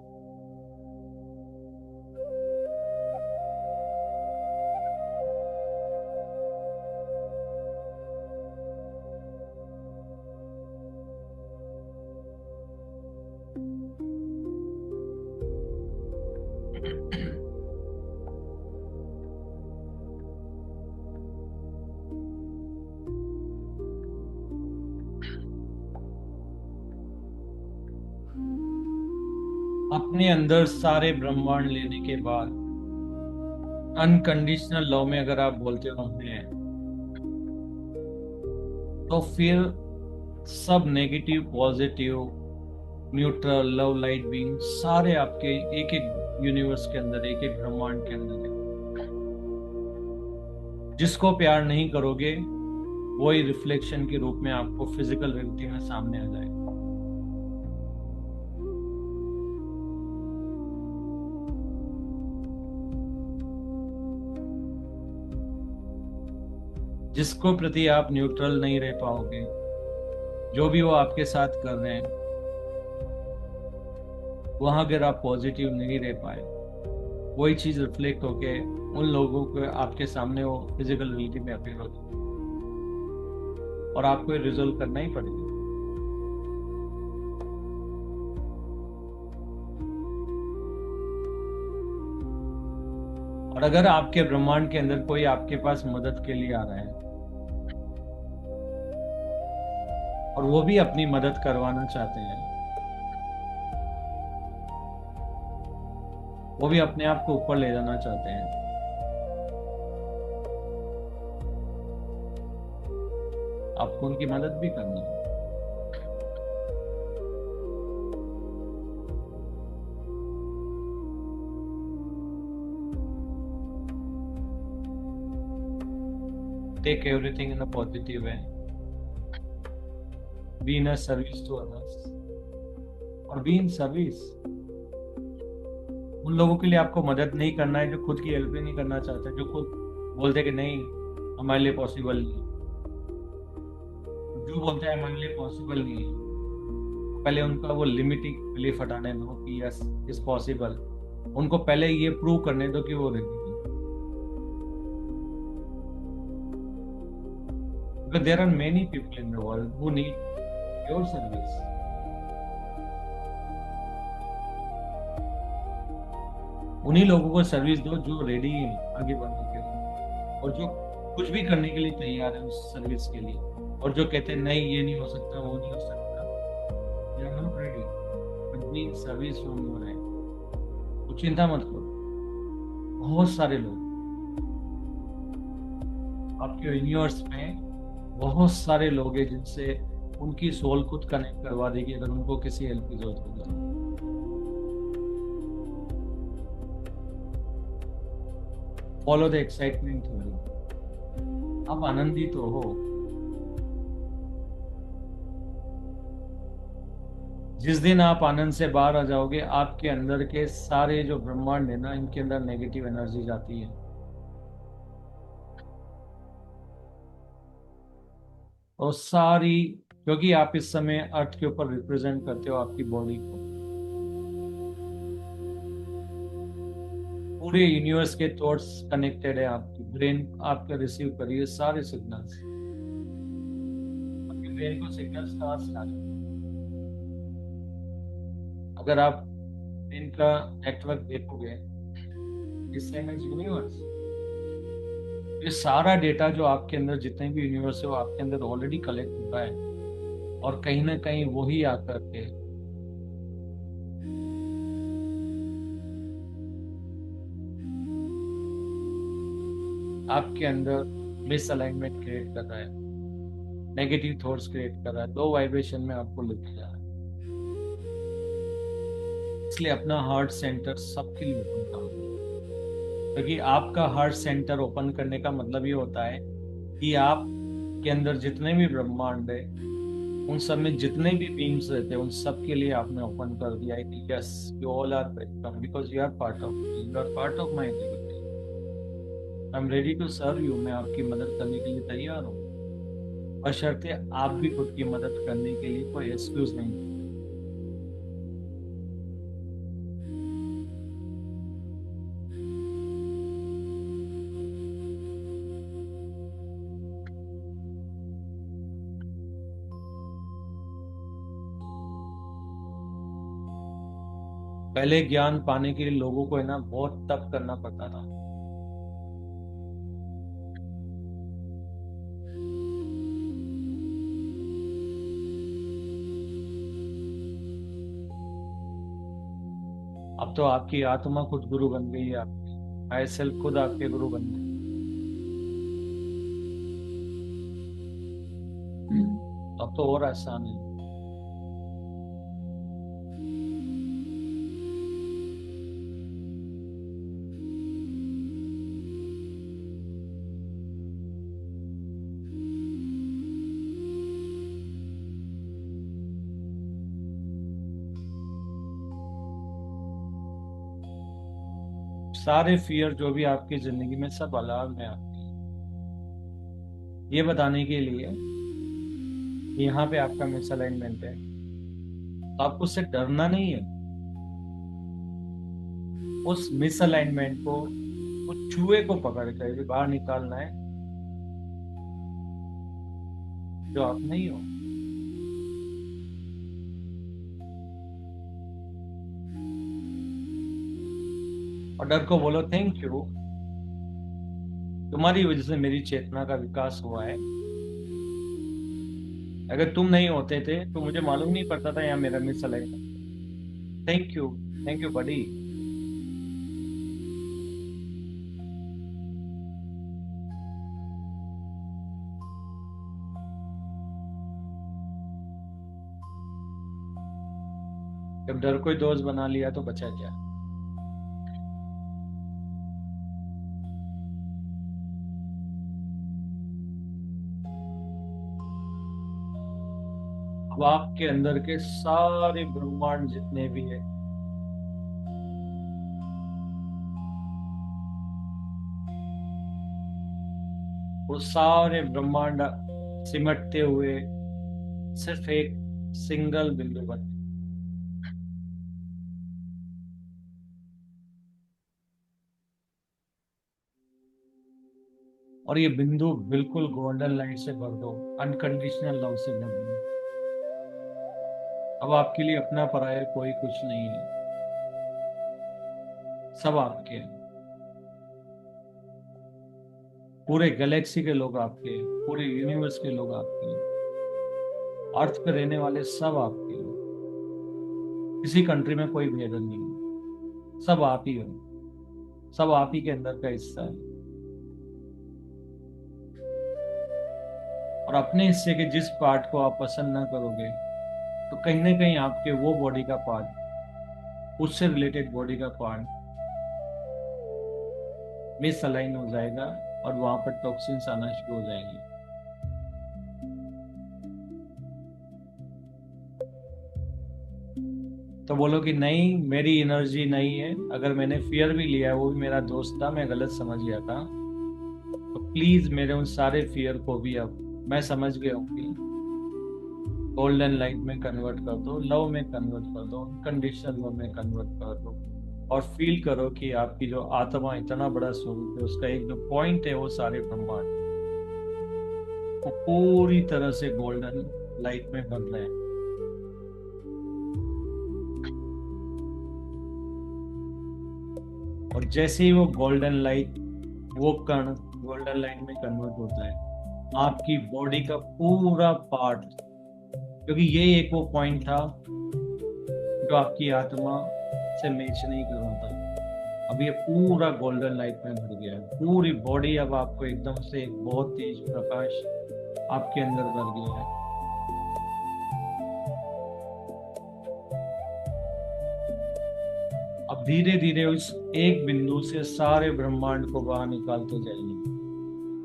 अपने अंदर सारे ब्रह्मांड लेने के बाद अनकंडीशनल लव में अगर आप बोलते हो हैं, तो फिर सब negative, positive, neutral, love, light being सारे आपके एक एक यूनिवर्स के अंदर, एक एक ब्रह्मांड के अंदर है। जिसको प्यार नहीं करोगे, वही रिफ्लेक्शन के रूप में आपको फिजिकल रियलिटी में सामने आ जाएगा। जिसको प्रति आप न्यूट्रल नहीं रह पाओगे, जो भी वो आपके साथ कर रहे हैं, वहां अगर आप पॉजिटिव नहीं रह पाए, वही चीज रिफ्लेक्ट होके उन लोगों को आपके सामने वो फिजिकल रियलिटी में अपीयर होती है और आपको ये रिजोल्व करना ही पड़ेगा। और अगर आपके ब्रह्मांड के अंदर कोई आपके पास मदद के लिए आ रहा है और वो भी अपनी मदद करवाना चाहते हैं, वो भी अपने आप को ऊपर ले जाना चाहते हैं, आपको उनकी मदद भी करनी है। Take everything in a positive way. Be in a service to others. और be in service. उन लोगों के लिए आपको मदद नहीं करना है जो खुद की हेल्प नहीं करना चाहते, जो खुद बोलते कि नहीं हमारे लिए पॉसिबल नहीं, जो बोलते हैं हमारे लिए पॉसिबल नहीं है, पहले उनका वो लिमिटिंग बिलीफ हटाने दो कि यस इज पॉसिबल। उनको पहले ये प्रूव करने दो कि वो रेडी है। Because there are many people in the world who need your service. उन्हीं लोगों को सर्विस दो जो रेडी है आगे बढ़ने के लिए और जो कुछ भी करने के लिए तैयार है उस सर्विस के लिए, और जो कहते हैं नहीं ये नहीं हो सकता, वो नहीं हो सकता, they are not ready. But be in service from your end. कुछ चिंता मत करो। बहुत सारे लोग आपके यूनिवर्स में, बहुत सारे लोग हैं जिनसे उनकी सोल खुद कनेक्ट करवा देगी अगर उनको किसी हेल्प की जरूरत होगी। Follow the excitement theory. आप आनंदित तो हो। जिस दिन आप आनंद से बाहर आ जाओगे, आपके अंदर के सारे जो ब्रह्मांड है ना, इनके अंदर नेगेटिव एनर्जी जाती है। और सारी, क्योंकि आप इस समय अर्थ के ऊपर रिप्रेजेंट करते हो आपकी बॉडी को, पूरे यूनिवर्स के थॉट्स कनेक्टेड है, आपकी ब्रेन आपके रिसीव करिए सारे सिग्नल्स, आपके ब्रेन को सिग्नल्स कहाँ से आ रहे हैं? अगर आप ब्रेन का नेटवर्क देखोगे, इस सेम इज यूनिवर्स। ये सारा डेटा जो आपके अंदर जितने भी यूनिवर्स है वो आपके अंदर ऑलरेडी कलेक्ट होता है, और कहीं ना कहीं वही आकर के आपके अंदर मिसअलाइनमेंट क्रिएट कर रहा है, नेगेटिव थॉट्स क्रिएट कर रहा है, लो वाइब्रेशन में आपको लेके जा रहा है। इसलिए अपना हार्ट सेंटर सबके लिए ओपन करो, क्योंकि आपका हार्ट सेंटर ओपन करने का मतलब ये होता है कि आप के अंदर जितने भी ब्रह्मांड है, उन सब में जितने भी बीइंग्स रहते हैं, उन सब के लिए आपने ओपन कर दिया है कि yes, you all are welcome, because you are part of my activity. I am ready to serve you. मैं आपकी मदद करने के लिए तैयार हूँ, बशर्ते आप भी खुद की मदद करने के लिए कोई एक्सक्यूज नहीं। पहले ज्ञान पाने के लिए लोगों को है ना बहुत तप करना पड़ता था। अब तो आपकी आत्मा खुद गुरु बन गई है, आपकी आई सेल्फ खुद आपके गुरु बन गए। अब तो और आसान है। सारे फियर जो भी आपकी जिंदगी में सब अलार्म है आपकी, ये बताने के लिए कि यहाँ पे आपका मिसअलाइनमेंट है। तो आपको उससे डरना नहीं है, उस मिसअलाइनमेंट को, उस चूहे को पकड़ कर बाहर निकालना है जो आप नहीं हो। और डर को बोलो थैंक यू, तुम्हारी वजह से मेरी चेतना का विकास हुआ है। अगर तुम नहीं होते थे तो मुझे मालूम नहीं पड़ता था यहाँ मेरा मिसअलाइनमेंट। थैंक यू बडी। जब डर को ही दोस्त बना लिया तो बचा क्या। अब आपके अंदर के सारे ब्रह्मांड जितने भी है, वो सारे ब्रह्मांड सिमटते हुए सिर्फ एक सिंगल बिंदु पर। और ये बिंदु बिल्कुल गोल्डन लाइट से भर दो, अनकंडीशनल लव से भर दो। अब आपके लिए अपना पराया कोई कुछ नहीं है, सब आपके हैं। पूरे गैलेक्सी के लोग आपके हैं, पूरे यूनिवर्स के लोग आपके हैं, अर्थ पे रहने वाले सब आपके हैं। किसी कंट्री में कोई भेद नहीं है, सब आप ही हो, सब आप ही के अंदर का हिस्सा है। और अपने हिस्से के जिस पार्ट को आप पसंद ना करोगे तो कहीं ना कहीं आपके वो बॉडी का पार्ट, उससे रिलेटेड बॉडी का पार्ट मिसअलाइन हो जाएगा, और वहां पर टॉक्सिन्स आना शुरू हो जाएंगे। तो बोलो कि नहीं, मेरी एनर्जी नहीं है। अगर मैंने फियर भी लिया है, वो भी मेरा दोस्त था, मैं गलत समझ गया था, तो प्लीज मेरे उन सारे फियर को भी अब मैं समझ गया हूँ कि गोल्डन लाइट में कन्वर्ट कर दो, लव में कन्वर्ट कर दो, कंडीशनल लव में कन्वर्ट कर दो, और फील करो कि आपकी जो आत्मा इतना बड़ा स्वरूप है, उसका एक जो पॉइंट है, वो सारे ब्रह्मांड वो पूरी तरह से गोल्डन लाइट में बन रहे हैं। और जैसे ही वो गोल्डन लाइट, वो कण गोल्डन लाइट में कन्वर्ट होता है, आपकी बॉडी का पूरा पार्ट, क्योंकि ये एक वो पॉइंट था जो आपकी आत्मा से मैच नहीं कर रहा था, अब ये पूरा गोल्डन लाइट में भर गया है। पूरी बॉडी अब आपको एकदम से एक बहुत तेज प्रकाश आपके अंदर भर गया है। अब धीरे धीरे उस एक बिंदु से सारे ब्रह्मांड को बाहर निकालते जाइए,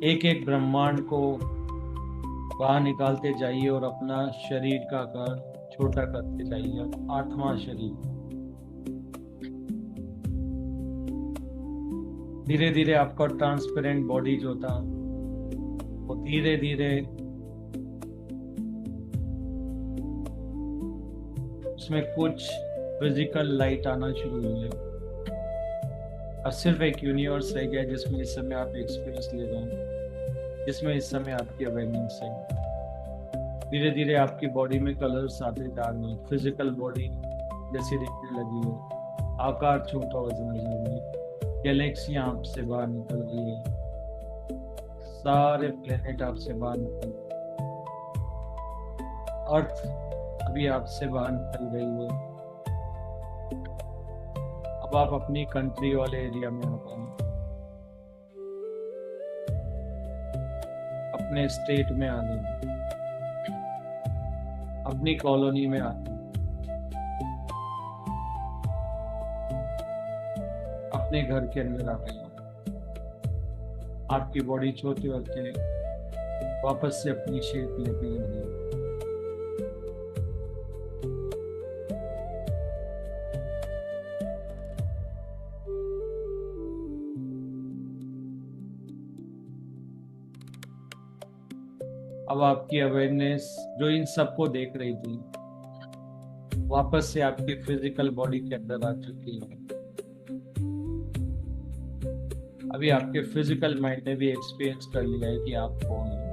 एक एक ब्रह्मांड को बाहर निकालते जाइए, और अपना शरीर का आकार छोटा करते जाइए। 8वां शरीर, धीरे धीरे आपका ट्रांसपेरेंट बॉडी जो था, वो धीरे धीरे उसमें कुछ फिजिकल लाइट आना शुरू हुई है। अब सिर्फ एक यूनिवर्स रह गया जिसमें इस समय आप एक्सपीरियंस ले रहे हैं, जिसमें इस समय आपकी अवेयरनेस है। धीरे धीरे आपकी बॉडी में कलर्स आते जा रहे हैं, फिजिकल बॉडी जैसी दिखने लगी हो, आकार छोटा हो जाने लगे, गैलेक्सियां आपसे बाहर निकल रही है, सारे प्लेनेट आपसे बाहर निकल, अर्थ अभी आपसे बाहर निकल गई है। अब आप अपनी कंट्री वाले एरिया में आ गए, अपने स्टेट में आ गए, अपनी कॉलोनी में आ गए, अपने घर के अंदर आ गए। आपकी बॉडी छोटी होते वापस से अपनी शेप लेती है। अब आपकी अवेयरनेस जो इन सबको देख रही थी, वापस से आपकी फिजिकल बॉडी के अंदर आ चुकी है। अभी आपके फिजिकल माइंड ने भी एक्सपीरियंस कर लिया है कि आप कौन हैं।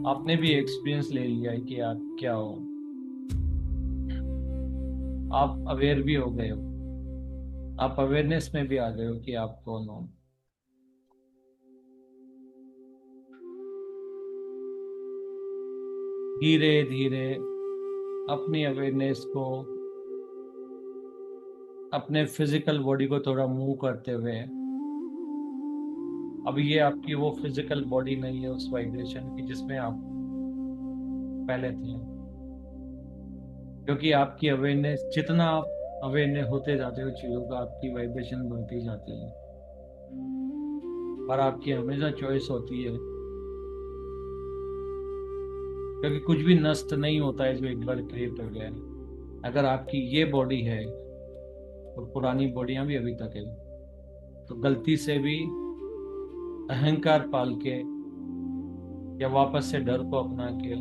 आपने भी एक्सपीरियंस ले लिया है कि आप क्या हो। आप अवेयर भी हो गए हो, आप अवेयरनेस में भी आ गए हो कि आप कौन हो। धीरे धीरे अपनी अवेयरनेस को, अपने फिजिकल बॉडी को थोड़ा मूव करते हुए, अब ये आपकी वो फिजिकल बॉडी नहीं है उस वाइब्रेशन की जिसमें आप पहले थे, क्योंकि आपकी अवेयरनेस, जितना आप अवेयरनेस होते जाते हो चीजों का, आपकी वाइब्रेशन बढ़ती जाती है। पर आपकी हमेशा चॉइस होती है, क्योंकि कुछ भी नष्ट नहीं होता है जो एक बार क्रिएट हो गया है। अगर आपकी ये बॉडी है और पुरानी बॉडियां भी अभी तक है, तो गलती से भी अहंकार पाल के, या वापस से डर को अपना के,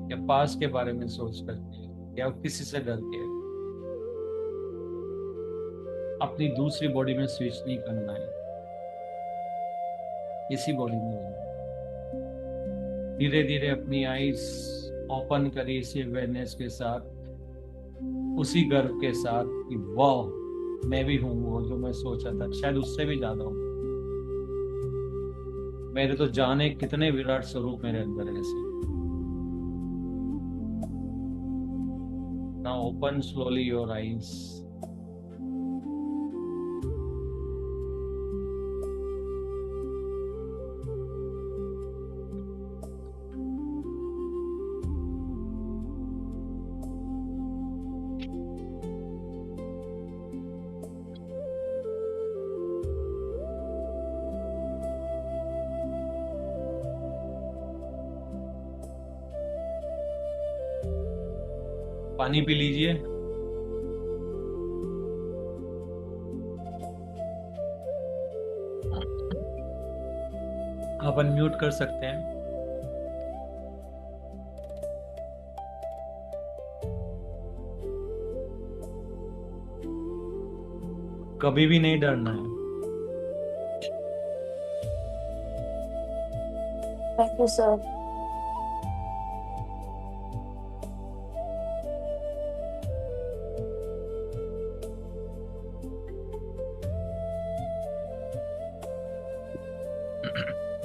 या पास के बारे में सोच करके, या किसी से डर के अपनी दूसरी बॉडी में स्विच नहीं करना है, इसी बॉडी में। धीरे धीरे अपनी आईज ओपन करी इसी अवेयरनेस के साथ, उसी गर्व के साथ कि वाह, मैं भी हूं वो जो मैं सोचा था, शायद उससे भी ज्यादा हूं। मेरे तो जाने कितने विराट स्वरूप मेरे अंदर है ऐसे। Now open slowly your eyes. पानी पी लीजिए। आप अनम्यूट कर सकते हैं। कभी भी नहीं डरना है। Thank you sir.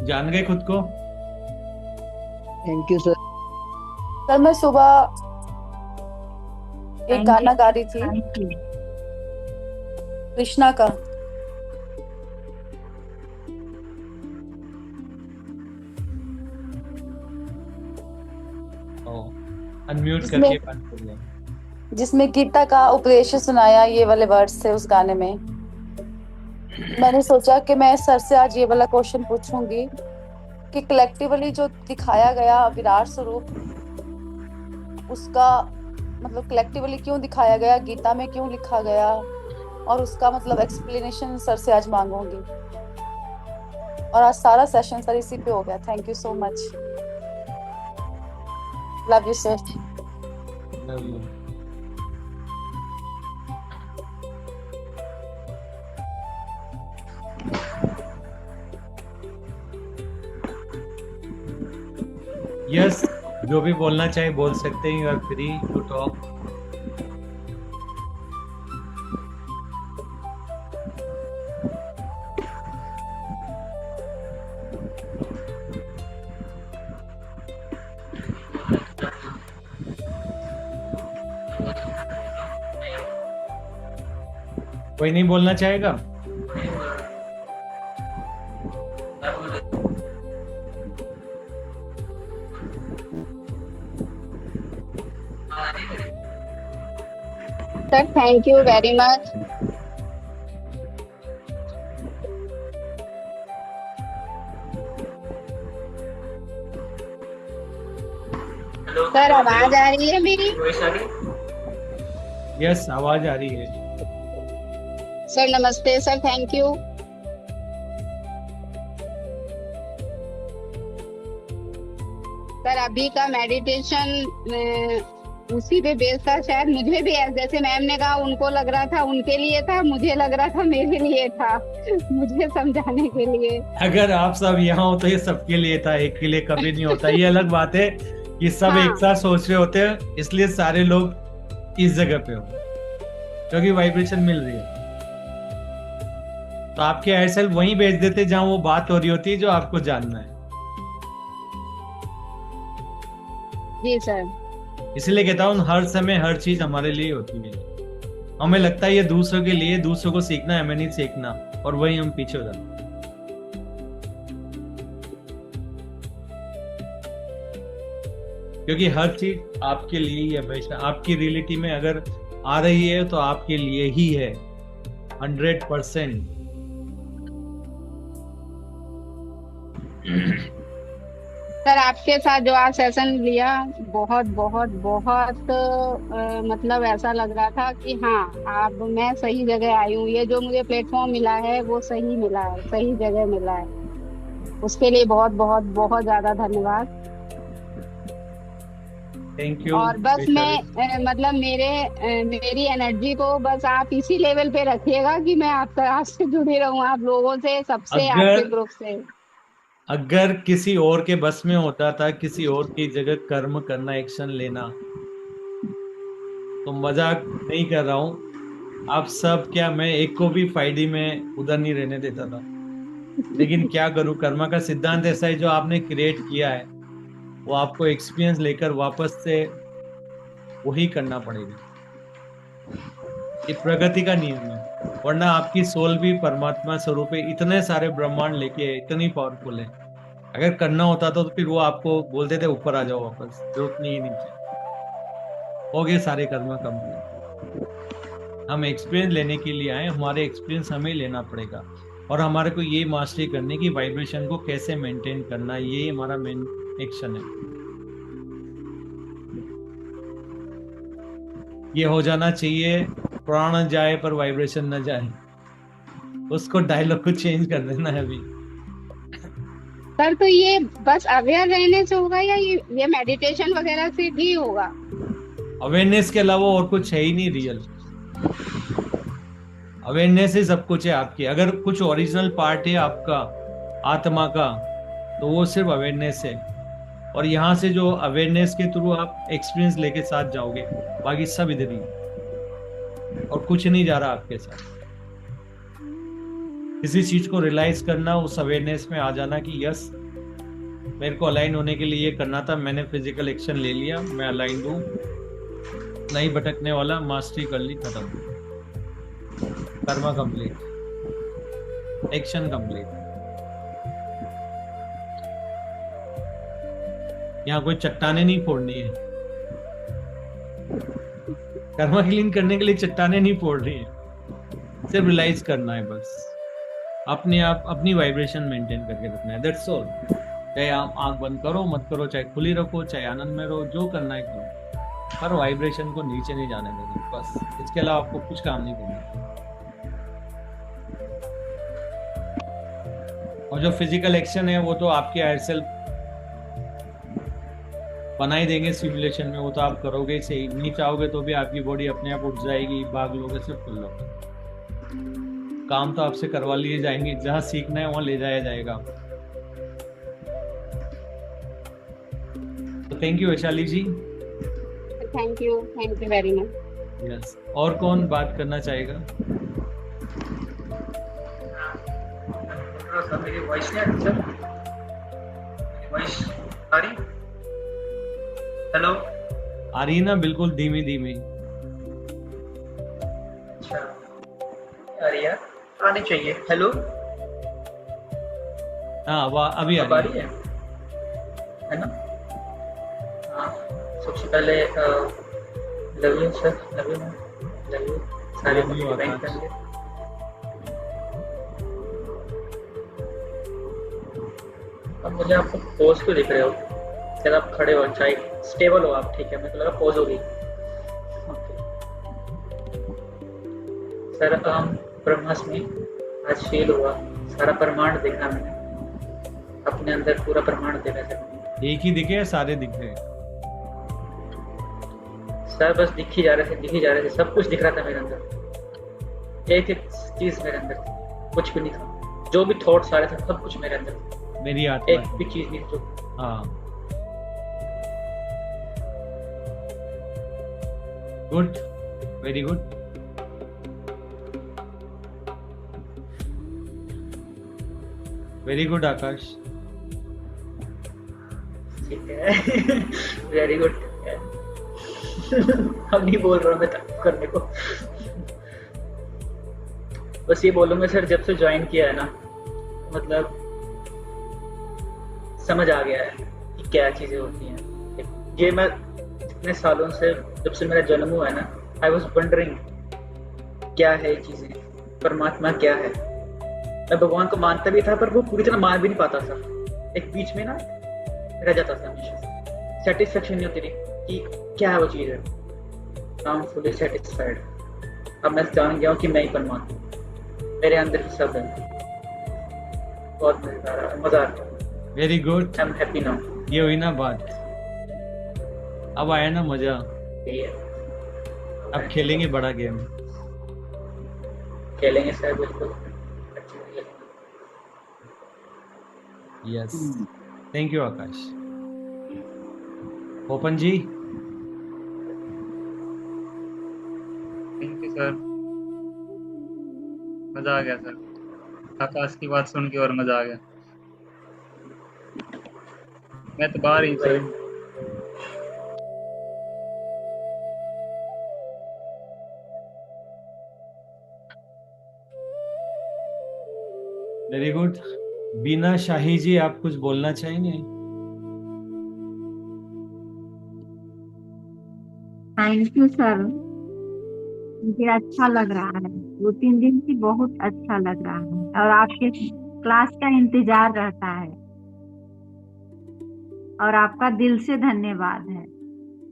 जान गए खुद को। Thank you sir. सर मैं सुबह एक गाना गा रही थी कृष्णा का। अनम्यूट जिसमें- करके बात करिए। जिसमें गीता का उपदेश सुनाया, ये वाले वर्ड्स थे उस गाने में। मैंने सोचा कि मैं सर से आज ये वाला क्वेश्चन पूछूंगी कि कलेक्टिवली जो दिखाया गया विराट स्वरूप, उसका मतलब कलेक्टिवली क्यों दिखाया गया, गीता में क्यों लिखा गया, और उसका मतलब एक्सप्लेनेशन सर से आज मांगूंगी। और आज सारा सेशन सर इसी पे हो गया। Thank you so much. Love you sir. Love you. Yes, जो भी बोलना चाहे बोल सकते हैं। You are free to talk. कोई नहीं बोलना चाहेगा? Sir thank you very much. Sir आवाज आ रही है मेरी? यस, आवाज आ रही है। सर नमस्ते सर, थैंक यू। सर अभी का मेडिटेशन उसी पे बेस्ड था शायद। मुझे भी जैसे मैम ने कहा, उनको लग रहा था उनके लिए था, मुझे लग रहा था मेरे लिए था, मुझे समझाने के लिए। अगर आप सब यहाँ हो तो ये सबके लिए था, एक के लिए कभी नहीं होता। ये अलग बात है कि सब हाँ। एक साथ सोच रहे होते हैं, इसलिए सारे लोग इस जगह पे हो, क्योंकि वाइब्रेशन मिल रही है। तो आपके हायर सेल्फ वहीं भेज देते जहां वो बात हो रही होती है जो आपको जानना है। जी सर। इसलिए कहता हूँ हर समय हर चीज हमारे लिए होती है। हमें लगता है ये दूसरों के लिए, दूसरों को सीखना है, हमें नहीं सीखना, और वही हम पीछे हो जाते हैं। क्योंकि हर चीज आपके लिए ही है हमेशा। आपकी रियलिटी में अगर आ रही है तो आपके लिए ही है 100%। सर आपके साथ जो आज सेशन लिया, बहुत बहुत बहुत मतलब ऐसा लग रहा था कि हाँ अब मैं सही जगह आई हूँ। ये जो मुझे प्लेटफॉर्म मिला है वो सही मिला है, सही जगह मिला है। उसके लिए बहुत बहुत बहुत ज्यादा धन्यवाद। Thank you. और बस मैं मतलब मेरी एनर्जी को बस आप इसी लेवल पे रखिएगा कि मैं आपसे जुड़ी रहूं, आप लोगों से, सबसे, आपके ग्रुप से। अगर किसी और के बस में होता था किसी और की जगह कर्म करना, एक्शन लेना, तो मजाक नहीं कर रहा हूं। आप सब क्या, मैं एक को भी फायदे में उधर नहीं रहने देता था। लेकिन क्या करूं, कर्मा का सिद्धांत ऐसा है, जो आपने क्रिएट किया है वो आपको एक्सपीरियंस लेकर वापस से वही करना पड़ेगा। ये प्रगति का नियम है। वरना आपकी सोल भी परमात्मा स्वरूप है, इतने सारे ब्रह्मांड लेके है, इतनी पावरफुल है। अगर करना होता तो फिर वो आपको बोलते थे ऊपर आ जाओ वापस, जरूरत नहीं है नीचे। हो गए सारे कर्म कंप्लीट। हम एक्सपीरियंस लेने के लिए आए, हमारे एक्सपीरियंस हमें लेना पड़ेगा। और हमारे को ये मास्टरी करने की वाइब्रेशन को कैसे मेंटेन करना, ये हमारा मेन एक्शन है। ये हो जाना चाहिए, प्राण जाए पर वाइब्रेशन न जाए। उसको डायलॉग को चेंज कर देना है अभी। सर तो ये बस अवेयर रहने से होगा या ये मेडिटेशन वगैरह से भी होगा? अवेयरनेस के अलावा और कुछ है ही नहीं रियल। अवेयरनेस ही सब कुछ है आपकी। अगर कुछ ओरिजिनल पार्ट है आपका आत्मा का, तो वो सिर्फ अवेयरनेस है। और यहाँ से जो अवेयरनेस के थ्रू आप एक्सपीरियंस लेके साथ जाओगे, बाकी सब इधर ही है। और कुछ नहीं जा रहा आपके साथ। किसी चीज को रियलाइज करना, उस अवेयरनेस में आ जाना कि यस, मेरे को अलाइन होने के लिए ये करना था, मैंने फिजिकल एक्शन ले लिया, मैं अलाइन हूँ, नहीं भटकने वाला, मास्टरी कर ली, खत्म, कर्मा कंप्लीट, एक्शन कंप्लीट। यहाँ कोई चट्टाने नहीं फोड़नी है। कर्मा क्लीन करने के लिए चट्टाने नहीं फोड़ रही है, सिर्फ रियलाइज करना है बस। अपने आप अपनी वाइब्रेशन मेंटेन करके रखना है, दैट्स ऑल। चाहे आप आंख बंद करो मत करो, चाहे खुली रखो, चाहे आनंद में रहो, जो करना है करो, पर वाइब्रेशन को नीचे नहीं जाने देना बस। इसके अलावा आपको कुछ काम नहीं करना। और जो फिजिकल एक्शन है वो तो आपके हायर सेल्फ बना ही देंगे सिमुलेशन में, वो तो आप करोगे ही सही। नहीं चाहोगे तो भी आपकी बॉडी अपने आप उठ जाएगी, भाग लोगे, सब कर लोगे। काम तो आपसे करवा लिए जाएंगे, जहां सीखना है वहां ले जाया जाएगा। तो thank you Vaishali ji. Thank you very much. Yes, और कौन बात करना चाहेगा? मेरी वॉइस नहीं आ रही सर? वॉइस आ रही? हेलो, आ रही है ना? बिल्कुल धीमी धीमी। अच्छा, आ रही है, आनी चाहिए। हेलो, हाँ वाह, अभी आ रही है ना? हाँ, सबसे पहले love you sir, love you सारे बैंक कर लिए। अब मुझे आपको पोज क्यों दिख रहे हो? शायद आप खड़े हो, चाहे स्टेबल हो आप, ठीक है? मेरे को लगा पोज होगी। सर ब्रह्मास्मि में आज फील हुआ, सारा ब्रह्मांड देखा मैंने, अपने अंदर पूरा ब्रह्मांड देखा सर। एक ही दिखे या सारे दिख रहे? सर बस दिख ही जा रहे थे, सब कुछ दिख रहा था मेरे अंदर, एक एक चीज मेरे अंदर थी, कुछ भी नहीं था। जो भी थॉट्स आ रहे थे सब कुछ मेरे अंदर था, मेरी आत्मा, एक भी चीज नहीं जो। हाँ, good, very good. Very good Akash. ठीक है वेरी गुड। अब नहीं बोल रहा हूँ मैं तारीफ करने को, बस ये बोलूंगा सर, जब से ज्वाइन किया है ना, मतलब समझ आ गया है कि क्या चीजें होती हैं। ये मैं इतने सालों से, जब से मेरा जन्म हुआ है ना, आई वॉज वंडरिंग क्या है ये चीजें, परमात्मा क्या है। मैं भगवान को मानता भी था, पर वो पूरी तरह मान भी नहीं पाता था। एक बीच में ना रह जाता था, हमेशा सेटिस्फेक्शन नहीं होती थी कि क्या है वो चीज है। I am fully satisfied. अब मैं जान गया हूँ कि मैं ही परमात्मा, मेरे अंदर ही सब है। बहुत मजा आ रहा है। Very good, I am happy now. ये हुई ना बात, अब आया ना मजा। अब खेलेंगे बड़ा गेम। खेलेंगे सर, बिल्कुल। Yes, thank you Akash. Open जी। थैंक यू सर, मजा आ गया सर, आकाश की बात सुन के और मजा आ गया। मैं तो बाहर ही हूँ sir. Very good. Bina Shahi ji, आप कुछ बोलना चाहेंगे? थैंक यू सर, मुझे अच्छा लग रहा है, 2-3 दिन से बहुत अच्छा लग रहा है, और आपके क्लास का इंतजार रहता है, और आपका दिल से धन्यवाद है।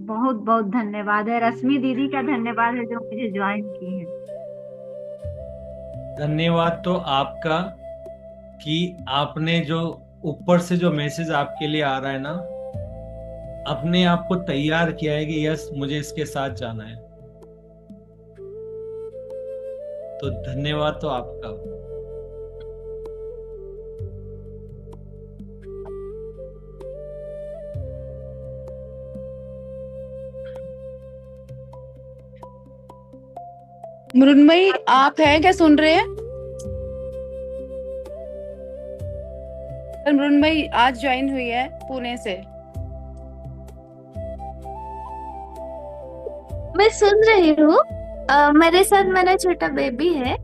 बहुत बहुत धन्यवाद है। रश्मि दीदी का धन्यवाद है जो मुझे ज्वाइन की है। धन्यवाद तो आपका कि आपने जो ऊपर से जो मैसेज आपके लिए आ रहा है ना, अपने आप को तैयार किया है कि यस मुझे इसके साथ जाना है। तो धन्यवाद तो आपका। मृण्मयी आप हैं क्या, सुन रहे हैं? पर मृण्मयी आज ज्वाइन हुई है पुणे से। मैं सुन रही हूँ। मेरे साथ मेरा छोटा बेबी है।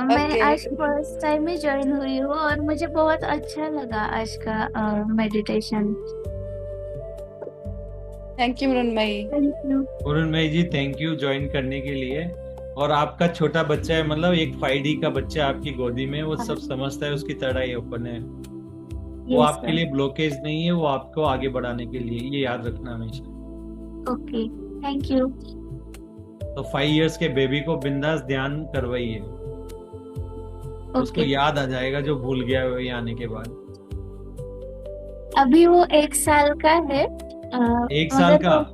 मैं Okay. आज फर्स्ट टाइम में ज्वाइन हुई हूँ और मुझे बहुत अच्छा लगा आज का meditation. Thank you Mrinmayi. Thank you. Mrinmayi ji thank you join करने के लिए। और आपका छोटा बच्चा है, मतलब एक 5D का बच्चा आपकी गोदी में, वो सब समझता है, उसकी तड़ाई ओपन है। वो Yes, आपके sir. लिए ब्लॉकेज नहीं है, वो आपको आगे बढ़ाने के लिए, ये याद रखना हमेशा। Okay, thank you. तो 5 इयर्स के बेबी को बिंदास ध्यान करवाइए, उसको ओके, याद आ जाएगा जो भूल गया है वही आने के बाद। अभी वो 1 साल का है। 1 साल मगर का वो-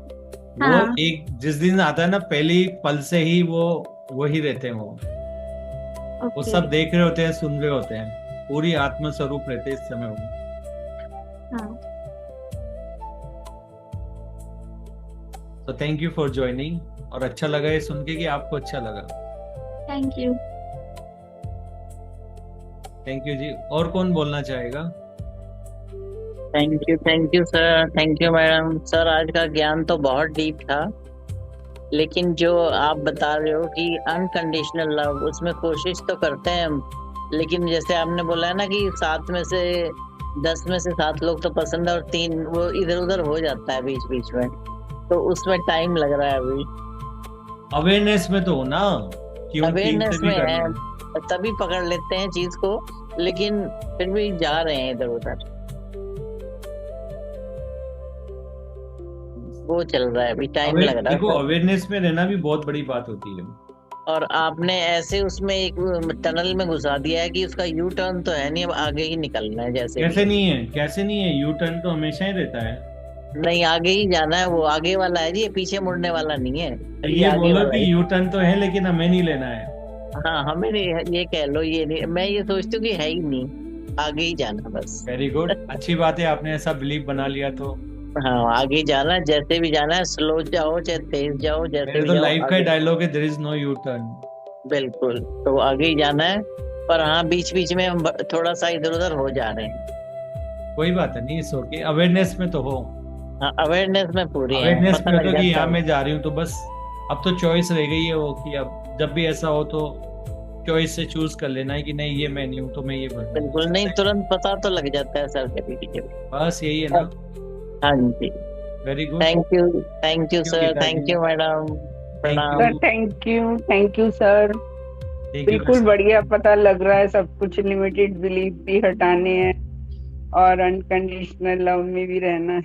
वो हाँ, एक जिस दिन आता है ना, पहली पल से ही वो वही रहते हैं। वो ओके, सब देख रहे होते हैं, सुन रहे होते हैं, पूरी आत्म स्वरूप रहते हैं इस समय वो। हाँ, तो थैंक यू फॉर ज्वाइनिंग, और अच्छा लगा ये सुन के कि आपको अच्छा लगा। Thank you. थैंक यू जी। और कौन बोलना चाहेगा? Thank you sir, thank you madam. Sir आज का ज्ञान तो बहुत डीप था, लेकिन जो आप बता रहे हो कि अनकंडीशनल लव, उसमें कोशिश तो करते हैं हम, लेकिन जैसे आपने बोला है ना कि 7 में से 10 में से 7 लोग तो पसंद है और 3 वो इधर उधर हो जाता है बीच बीच में, तो उसमें टाइम लग रहा है अभी। अवेयरनेस में तो हो ना कि उन 3 अवेयरनेस से भी में करना है, है। तभी पकड़ लेते हैं चीज को, लेकिन फिर भी जा रहे हैं इधर उधर, वो चल रहा है अभी, टाइम लग रहा देखो है। अवेयरनेस में रहना भी बहुत बड़ी बात होती है। और आपने ऐसे उसमें एक टनल में घुसा दिया है कि उसका यू टर्न तो है नहीं, अब आगे ही निकलना है जैसे कैसे भी। नहीं है, कैसे नहीं है? यू टर्न तो हमेशा ही रहता है। नहीं, आगे ही जाना है, वो आगे वाला है जी, ये पीछे मुड़ने वाला नहीं है, ये आगे बोलो वाला कि है। यू टर्न तो है लेकिन हमें नहीं लेना है। हाँ, हमें नहीं, ये कह लो, ये नहीं, मैं ये सोचती हूँ कि है ही नहीं, आगे ही जाना बस। वेरी गुड, अच्छी बात है, आपने ऐसा बिलीव बना लिया तो। हाँ, आगे ही जाना है, जैसे भी जाना है, स्लो जाओ चाहे तेज जाओ, जैसे मेरे भी तो जाओ लाइफ का ही आगे। डायलॉग है, there is no U turn. बिल्कुल, तो आगे ही जाना है, पर हाँ बीच बीच में हम थोड़ा सा इधर उधर हो जा रहे हैं। कोई बात नहीं, इस ओके। अवेयरनेस में तो हो, हाँ, अवेयरनेस में पूरी है, अवेयरनेस पता में लग हो तो कि जाता यहाँ है। मैं जा रही हूँ, तो बस अब तो चॉइस रह गई है वो, कि अब जब भी ऐसा हो तो चॉइस से चूज कर लेना है कि नहीं ये मैं नहीं हूँ तो मैं ये बनूँ। बिल्कुल नहीं, तुरंत पता तो लग जाता है सर कभी भी। बस यही है ना। हाँ जी, very good, thank you sir, thank you madam, प्रणाम। Sir thank you sir. बिल्कुल बढ़िया, पता लग रहा है सब कुछ। लिमिटेड बिलीफ भी हटाने हैं और अनकंडीशनल लव में भी रहना है,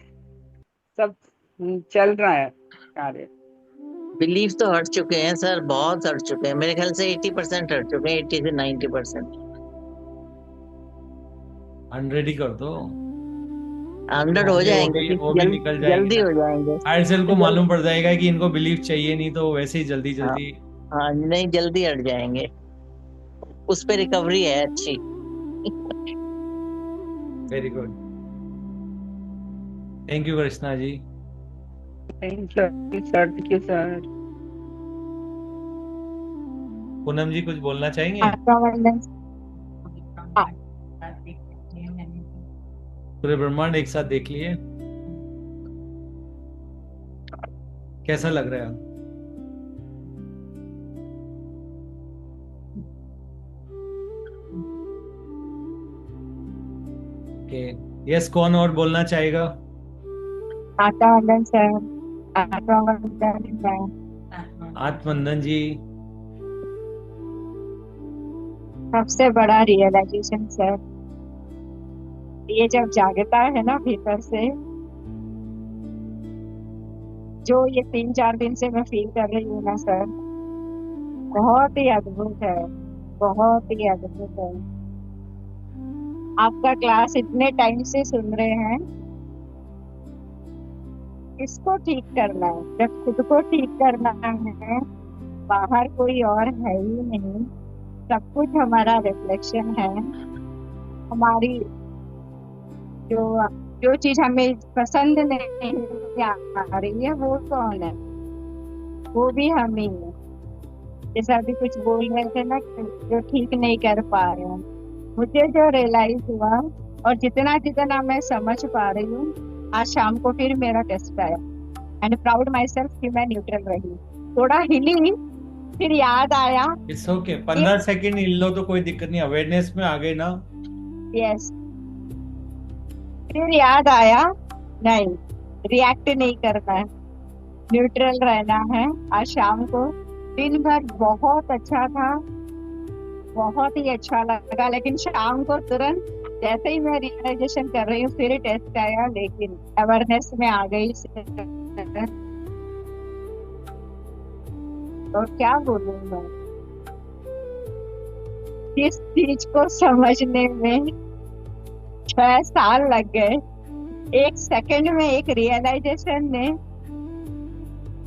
सब चल रहा है कार्य। बिलीफ तो हट चुके हैं सर, बहुत हट चुके हैं, मेरे ख्याल से 80% हट चुके हैं, 80 से 90%। 100 ही कर दो, 100 हो जाएंगे, वो भी निकल जाएंगे। जल्दी हो जाएंगे। हायर सेल को मालूम पड़ जाएगा कि इनको बिलीव चाहिए नहीं, तो वैसे ही जल्दी हाँ, जल्दी। हाँ नहीं, जल्दी हट जाएंगे, उस पे रिकवरी है अच्छी। Very good, thank you Krishna ji. Thank you sir. Poonam ji कुछ बोलना चाहेंगे? पूरे ब्रह्मांड एक साथ देख लिए, कैसा लग रहा है? ओके, यस, कौन और बोलना चाहेगा? आत्मवंदन सर, आत्मवंदन सर। आत्मवंदन जी। सबसे बड़ा रियलाइजेशन सर, ये जब जागता है ना भीतर से, जो ये 3-4 दिन से मैं फील कर रही हूँ ना सर, बहुत ही अद्भुत है, बहुत ही अद्भुत है। आपका क्लास इतने टाइम से सुन रहे हैं, इसको ठीक करना है। जब खुद को ठीक करना है, बाहर कोई और है ही नहीं, सब कुछ हमारा रिफ्लेक्शन है। हमारी जो जो चीज हमें पसंद नहीं आ रही है वो कौन है? वो भी हम ही है। जैसा अभी कुछ बोल रहे थे ना कि जो ठीक नहीं कर पा रहे हैं, मुझे जो रियलाइज हुआ और जितना जितना मैं समझ पा रही हूँ, आज शाम को फिर मेरा टेस्ट आया एंड प्राउड माई सेल्फ कि मैं न्यूट्रल रही। थोड़ा हिली, फिर याद आया। इट्स ओके, 15 सेकंड हिल लो तो कोई दिक्कत नहीं, अवेयरनेस में आ गए ना। यस, फिर याद आया नहीं, रिएक्ट नहीं करना है, न्यूट्रल रहना है। आज शाम को दिन भर बहुत अच्छा था, बहुत ही अच्छा लगा, लेकिन शाम को तुरंत जैसे ही मैं रियलाइजेशन कर रही हूँ फिर टेस्ट आया, लेकिन अवेयरनेस में आ गई। तो क्या बोलूं मैं, इस चीज को समझने में 6 साल लग गए। 1 सेकंड में एक रियलाइजेशन ने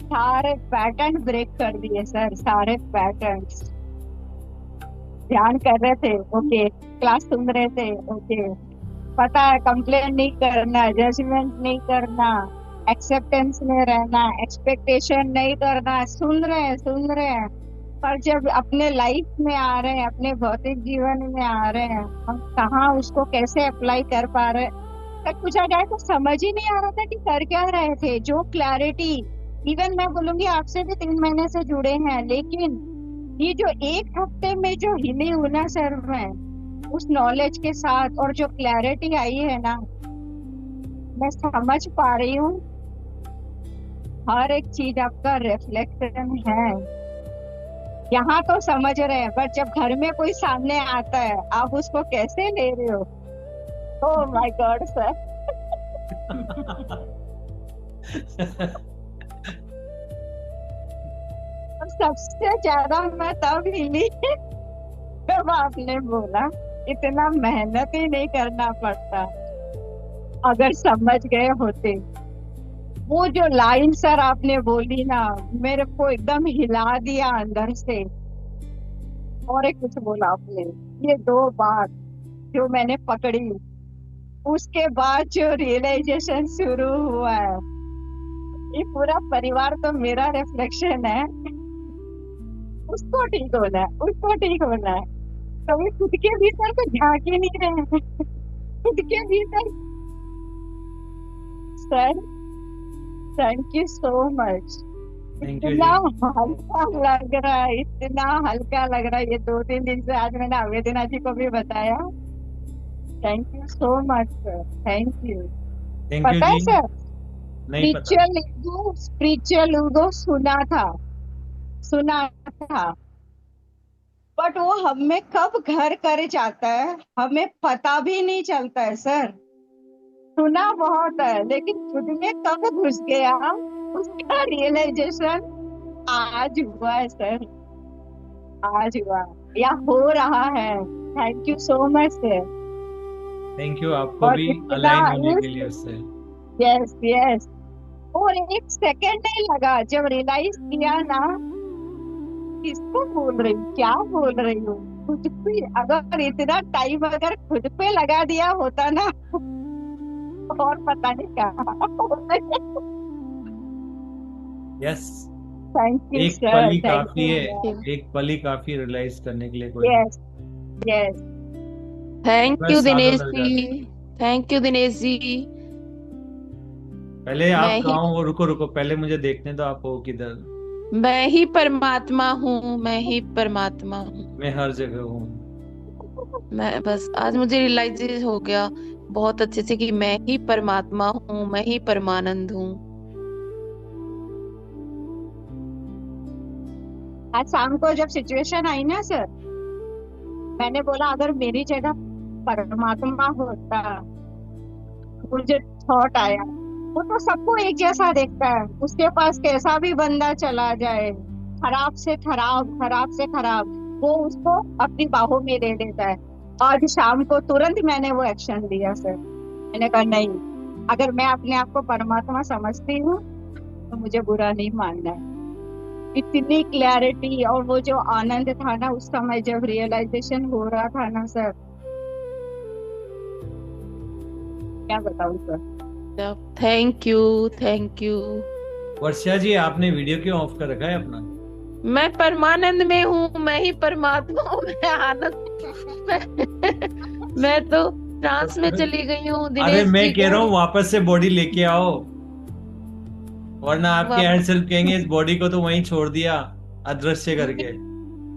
सारे पैटर्न ब्रेक कर दिए सर, सारे पैटर्न्स। ध्यान कर रहे थे, ओके, क्लास सुन रहे थे, ओके, पता है कंप्लेन नहीं करना, जजमेंट नहीं करना, एक्सेप्टेंस में रहना, एक्सपेक्टेशन नहीं करना, सुन रहे हैं। पर जब अपने लाइफ में आ रहे हैं, अपने भौतिक जीवन में आ रहे हैं, हम कहाँ उसको कैसे अप्लाई कर पा रहे हैं, तक पूछा जाए तो समझ ही नहीं आ रहा था कि कर क्या रहे थे। जो क्लैरिटी, इवन मैं बोलूंगी आपसे भी 3 महीने से जुड़े हैं, लेकिन ये जो 1 हफ्ते में जो हिली हूं ना सर मैं, उस नॉलेज के साथ और जो क्लैरिटी आई है ना, मैं समझ पा रही हूँ हर एक चीज आपका रिफ्लेक्शन है। यहाँ तो समझ रहे हैं, बट जब घर में कोई सामने आता है, आप उसको कैसे ले रहे हो? Oh my God sir. और सबसे ज्यादा मैं तब हिली जब आपने बोला इतना मेहनत ही नहीं करना पड़ता। अगर समझ गए होते, वो जो लाइन सर आपने बोली ना, मेरे को एकदम हिला दिया अंदर से। और एक कुछ बोला आपने, ये 2 बात जो मैंने पकड़ी, उसके बाद जो रियलाइजेशन शुरू हुआ है, ये पूरा परिवार तो मेरा रिफ्लेक्शन है, उसको ठीक होना है, उसको ठीक होना है। कभी खुद के भीतर को झांक ही नहीं रहे हैं, खुद के भीतर। Sir thank you so much. इतना हल्का लग रहा है, इतना हल्का लग रहा है। ये 2-3 दिन से आज मैंने आवेदना जी को भी बताया। Thank you so much sir, thank you. पता है सर, स्पिरिचुअल ईगो सुना था, बट वो हमें कब घर कर जाता है हमें पता भी नहीं चलता है सर। सुना बहुत है, लेकिन खुद में कब घुस गया उसका रियलाइजेशन आज हुआ है सर, आज हुआ या हो रहा है। Thank you so much sir. Thank you आपको भी अलाइन होने के लिए उससे। Yes yes. और 1 सेकंड नहीं लगा जब रियलाइज किया ना, किसको बोल रही हूँ, क्या बोल रही हूँ, खुद पे। अगर इतना टाइम अगर खुद पे लगा दिया होता ना, और पता नहीं क्या। यस, थैंक यू एक सर, पल ही थैंक काफी यू। है, एक पल ही काफी रियलाइज करने के लिए। कोई यस यस। थैंक बस यू सालों दिनेश लग जी, जाते। Thank you Dinesh ji. पहले आप मैं ही कहाँ हो? रुको, पहले मुझे देखने दो, आप हो किधर? मैं ही परमात्मा हूँ, मैं ही परमात्मा हूँ। मैं हर जगह हूँ। मैं बस आज मुझे रियलाइज हो गया बहुत अच्छे से कि मैं ही परमात्मा हूँ, मैं ही परमानंद हूँ। आज शाम को जब सिचुएशन आई ना सर, मैंने बोला अगर मेरी जगह परमात्मा होता, मुझे थॉट आया वो तो सबको एक जैसा देखता है, उसके पास कैसा भी बंदा चला जाए, खराब से खराब, खराब से खराब, वो उसको अपनी बाहों में ले लेता है। आज शाम को तुरंत मैंने वो एक्शन लिया सर। मैंने कहा नहीं, अगर मैं अपने आप को परमात्मा समझती हूँ तो मुझे बुरा नहीं मानना है। इतनी क्लैरिटी और वो जो आनंद था ना उस समय जब रियलाइजेशन हो रहा था ना सर, क्या बताऊं sir. Thank you, thank you. Varsha ji, आपने वीडियो क्यों ऑफ कर रखा है अपना? मैं परमानंद में हूँ, मैं ही परमात्मा हूँ, मैं आनंद मैं तो ट्रांस में चली गई हूँ। अरे मैं कह रहा हूँ वापस से बॉडी लेके आओ, वरना आपके हेड सेल्फ कहेंगे इस बॉडी को तो वहीं छोड़ दिया अदृश्य करके।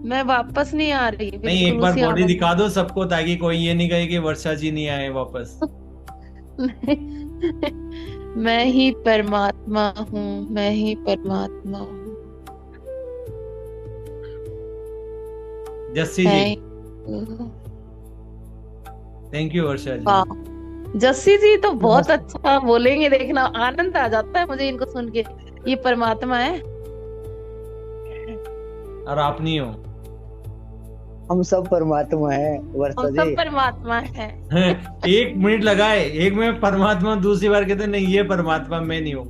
मैं वापस नहीं आ रही। नहीं, एक बार बॉडी दिखा दो सबको, ताकि कोई ये नहीं कहे कि वर्षा जी नहीं आए वापस। मैं ही परमात्मा हूँ, मैं ही परमात्मा हूँ। जस्सी जी, थैंक यू वर्षा जी। जस्सी जी तो बहुत अच्छा बोलेंगे, देखना आनंद आ जाता है मुझे इनको सुन के। ये परमात्मा है और आप नहीं हो। हम सब परमात्मा है वर्षा जी। सब परमात्मा है। 1 मिनट लगाए, एक में परमात्मा, दूसरी बार कहते नहीं ये परमात्मा, मैं नहीं हूँ।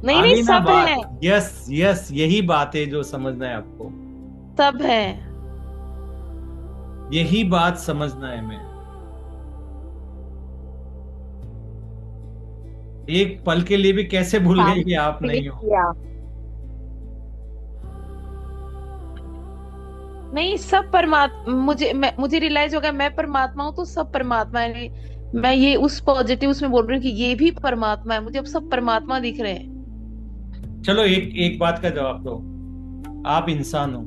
नहीं सब है। यस यस, यही बात है जो समझना है आपको। सब है, यही बात समझना है। मैं एक पल के लिए भी कैसे भूल गए कि आप नहीं हो। नहीं सब परमात्मा, मुझे रियलाइज हो गया मैं परमात्मा हूँ तो सब परमात्मा है। मैं ये उस पॉजिटिव उसमें बोल रही हूँ कि ये भी परमात्मा है, मुझे अब सब परमात्मा दिख रहे हैं। चलो एक बात का जवाब दो, आप इंसान हो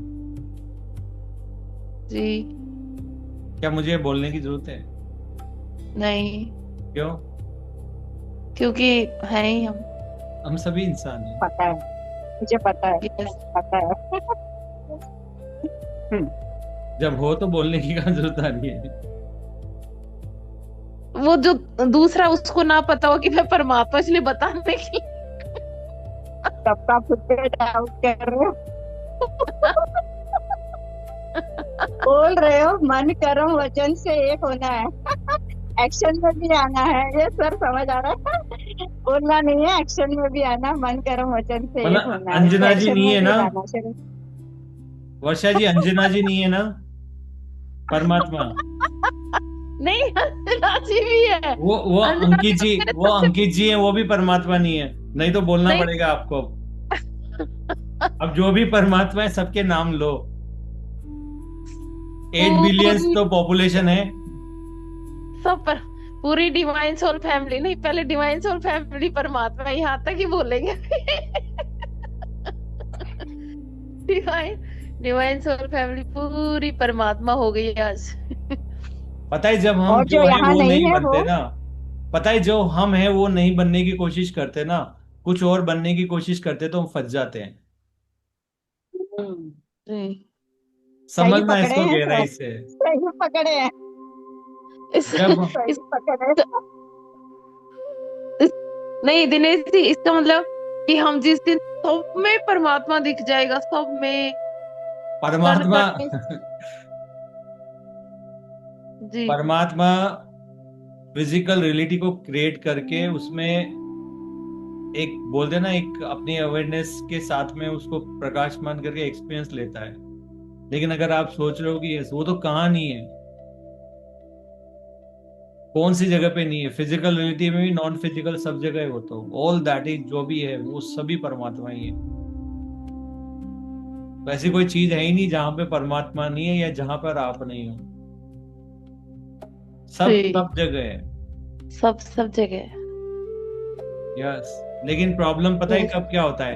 जी। क्या मुझे बोलने की जरूरत है? नहीं। क्यों? क्योंकि है ही हम सभी इंसान हैं। पता है मुझे, पता है पता है। जब हो तो बोलने की क्या जरूरत आ रही है? वो जो दूसरा उसको ना पता हो कि मैं परमात्मा, इसलिए बताने की। सबका खुद पे डाउट कर रहे हो। बोल रहे हो मन कर्म वचन से एक होना है, एक्शन में भी आना है। ये सर समझ आ रहा है, बोलना नहीं है, एक्शन में भी आना, मन कर्म वचन से एक होना है। अंजना जी नहीं है ना वर्षा जी? अंजना जी नहीं है ना परमात्मा? नहीं, अंजना जी भी है। वो अंकित जी है, वो भी परमात्मा नहीं है? नहीं तो बोलना पड़ेगा आपको। अब जो भी परमात्मा है सबके नाम लो। 8 बिलियन तो पॉपुलेशन है सब पर। पूरी डिवाइन सोल फैमिली नहीं, पहले डिवाइन सोल फैमिली परमात्मा, यहाँ तक ही बोलेंगे। डिवाइन सोल फैमिली पूरी परमात्मा हो गई आज। पता है जब हम जो है वो नहीं बनते ना, पता है जो हम है वो नहीं बनने की कोशिश करते ना, कुछ और बनने की कोशिश करते तो हम फंस जाते हैं। समझना इसको गहराई से। सही पकड़े हैं। नहीं दिनेश जी, इसका मतलब कि हम जिस दिन सब में परमात्मा दिख जाएगा, सब में परमात्मा जी, परमात्मा फिजिकल रियलिटी को क्रिएट करके उसमें एक बोलते ना, एक अपनी अवेयरनेस के साथ में उसको प्रकाशमान करके एक्सपीरियंस लेता है। लेकिन अगर आप सोच रहे हो कि वो तो कहाँ नहीं है, कौन सी जगह पे नहीं है, फिजिकल रियलिटी में भी, नॉन फिजिकल सब जगह है। वो तो ऑल दैट इज जो भी है वो सभी परमात्मा ही है। वैसी कोई चीज है ही नहीं जहां पे परमात्मा नहीं है या जहां पर आप नहीं हो। सब जगह है, सब जगह। यस, लेकिन प्रॉब्लम पता है कब क्या होता है?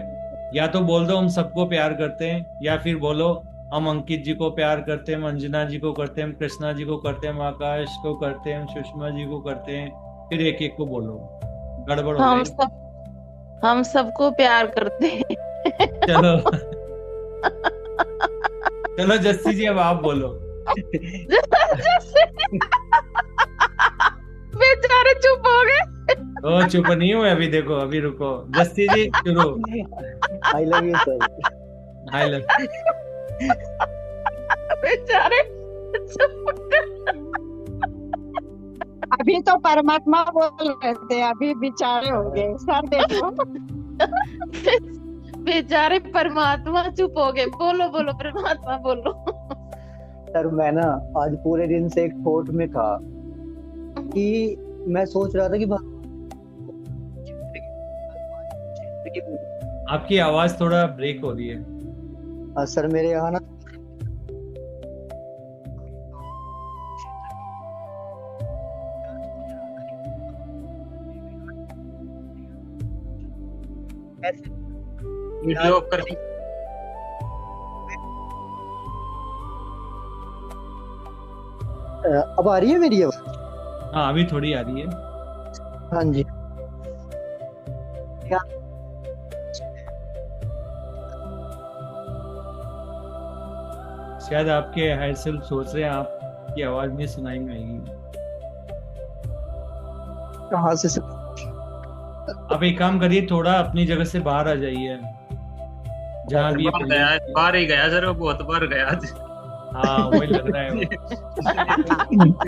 या तो बोल दो हम सबको प्यार करते हैं, या फिर बोलो हम अंकित जी को प्यार करते हैं, हम अंजना जी को करते हैं, हम कृष्णा जी को करते हैं, हम आकाश को करते हैं, हम सुषमा जी को करते हैं, फिर एक एक को बोलो। गड़बड़ हो गई। हम सबको प्यार करते हैं। चलो चलो जस्सी जी अब आप बोलो। बेचारे चुप हो गए। ओ चुप नहीं हुए अभी, देखो अभी रुको, जस्ती जी शुरू। I love you sir. I love. बेचारे अभी तो परमात्मा बोल रहे थे, अभी बेचारे हो गए सर। देखो बेचारे परमात्मा चुप हो गए। बोलो बोलो परमात्मा बोलो। सर मैं ना आज पूरे दिन से एक थॉट में था कि मैं सोच रहा था कि आपकी आवाज थोड़ा ब्रेक हो रही है। सर मेरे यहाँ ना वीडियो ऑफ कर। अब आ रही है मेरी आवाज? हाँ अभी थोड़ी आ रही है। हाँ जी। क्या शायद आपके हायर सेल्फ सोच रहे हैं आपकी आवाज नहीं सुनाई में आएगी। कहाँ से आप एक काम करिए, थोड़ा अपनी जगह से बाहर आ जाइए, जहाँ भी बाहर ही गया सर, वो बहुत बार गया आज। हाँ वही लग रहा है वो।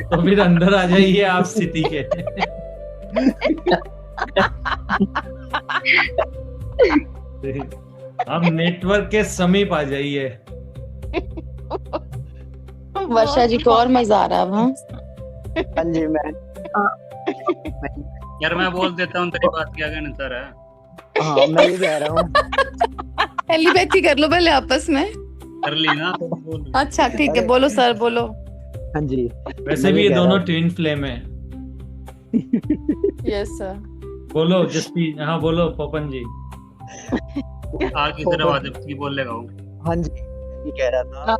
तो फिर अंदर आ जाइए आप स्थिति के। आप नेटवर्क के समीप आ जाइए। वर्षा जी को और मजा आ रहा है अब। हाँ जी मैं यार मैं बोल देता हूँ, तेरी बात क्या कहना सर है। हाँ मैं ये कह रहा हूँ, एलिबैक्ति कर लो पहले आपस में। कर ली ना तो बोल। अच्छा ठीक है, बोलो सर बोलो। हाँ जी वैसे भी ये दोनों ट्विन फ्लेम है। Yes sir. बोलो जस्ती। हाँ बोलो पवन जी। आगे जरा आवाज की बोल लेगा वो। हाँ जी ये कह रहा था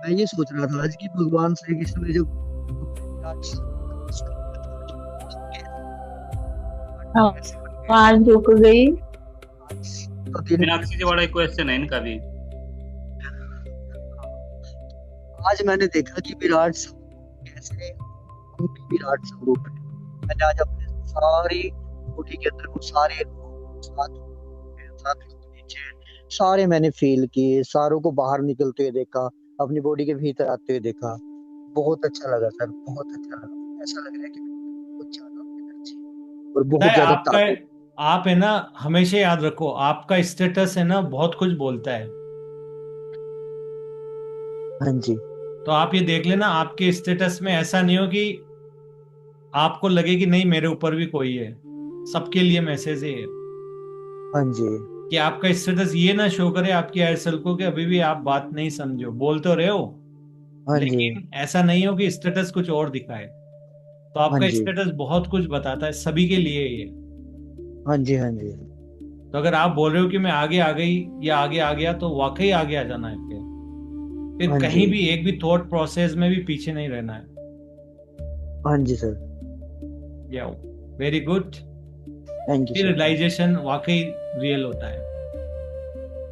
मैं ये सोच रहा था आज कि भगवान श्री कृष्ण ने जो आवाज रुक गई। मीनाक्षी जी बड़ा क्वेश्चन है इनका भी। आज मैंने देखा कि विराट स्वरूप कैसे विराट स्वरूप है। मैंने आज अपने सारी बॉडी के अंदर वो सारे नीचे सारे मैंने फील किए, सारों को बाहर निकलते हुए देखा, अपनी बॉडी के भीतर आते हुए देखा। बहुत अच्छा लगा सर, बहुत अच्छा लगा। ऐसा लग रहा है कि बहुत ज्यादा एनर्जी और बहुत ज्यादा ताकत। आप है ना हमेशा याद रखो, आपका स्टेटस है ना बहुत कुछ बोलता है। हाँ जी। तो आप ये देख लेना, आपके स्टेटस में ऐसा नहीं हो कि आपको लगे कि नहीं मेरे ऊपर भी कोई है। सबके लिए मैसेज है हाँ जी कि आपका स्टेटस ये ना शो करे आपकी हायर सेल्फ को कि अभी भी आप बात नहीं समझो। बोल तो रहे हो हाँ लेकिन जी ऐसा नहीं हो कि स्टेटस कुछ और दिखाए। तो हाँ आपका जी स्टेटस बहुत कुछ बताता है, सभी के लिए ये। हाँ जी हाँ जी तो अगर आप बोल रहे हो कि मैं आगे आ गई या आगे आ गया, तो वाकई आगे आ जाना है। फिर हाँ कहीं जी भी एक भी थॉट प्रोसेस में भी पीछे नहीं रहना है। हाँ जी सर। या वेरी गुड। थैंक यू फिर सर। रियलाइजेशन वाकई रियल होता है।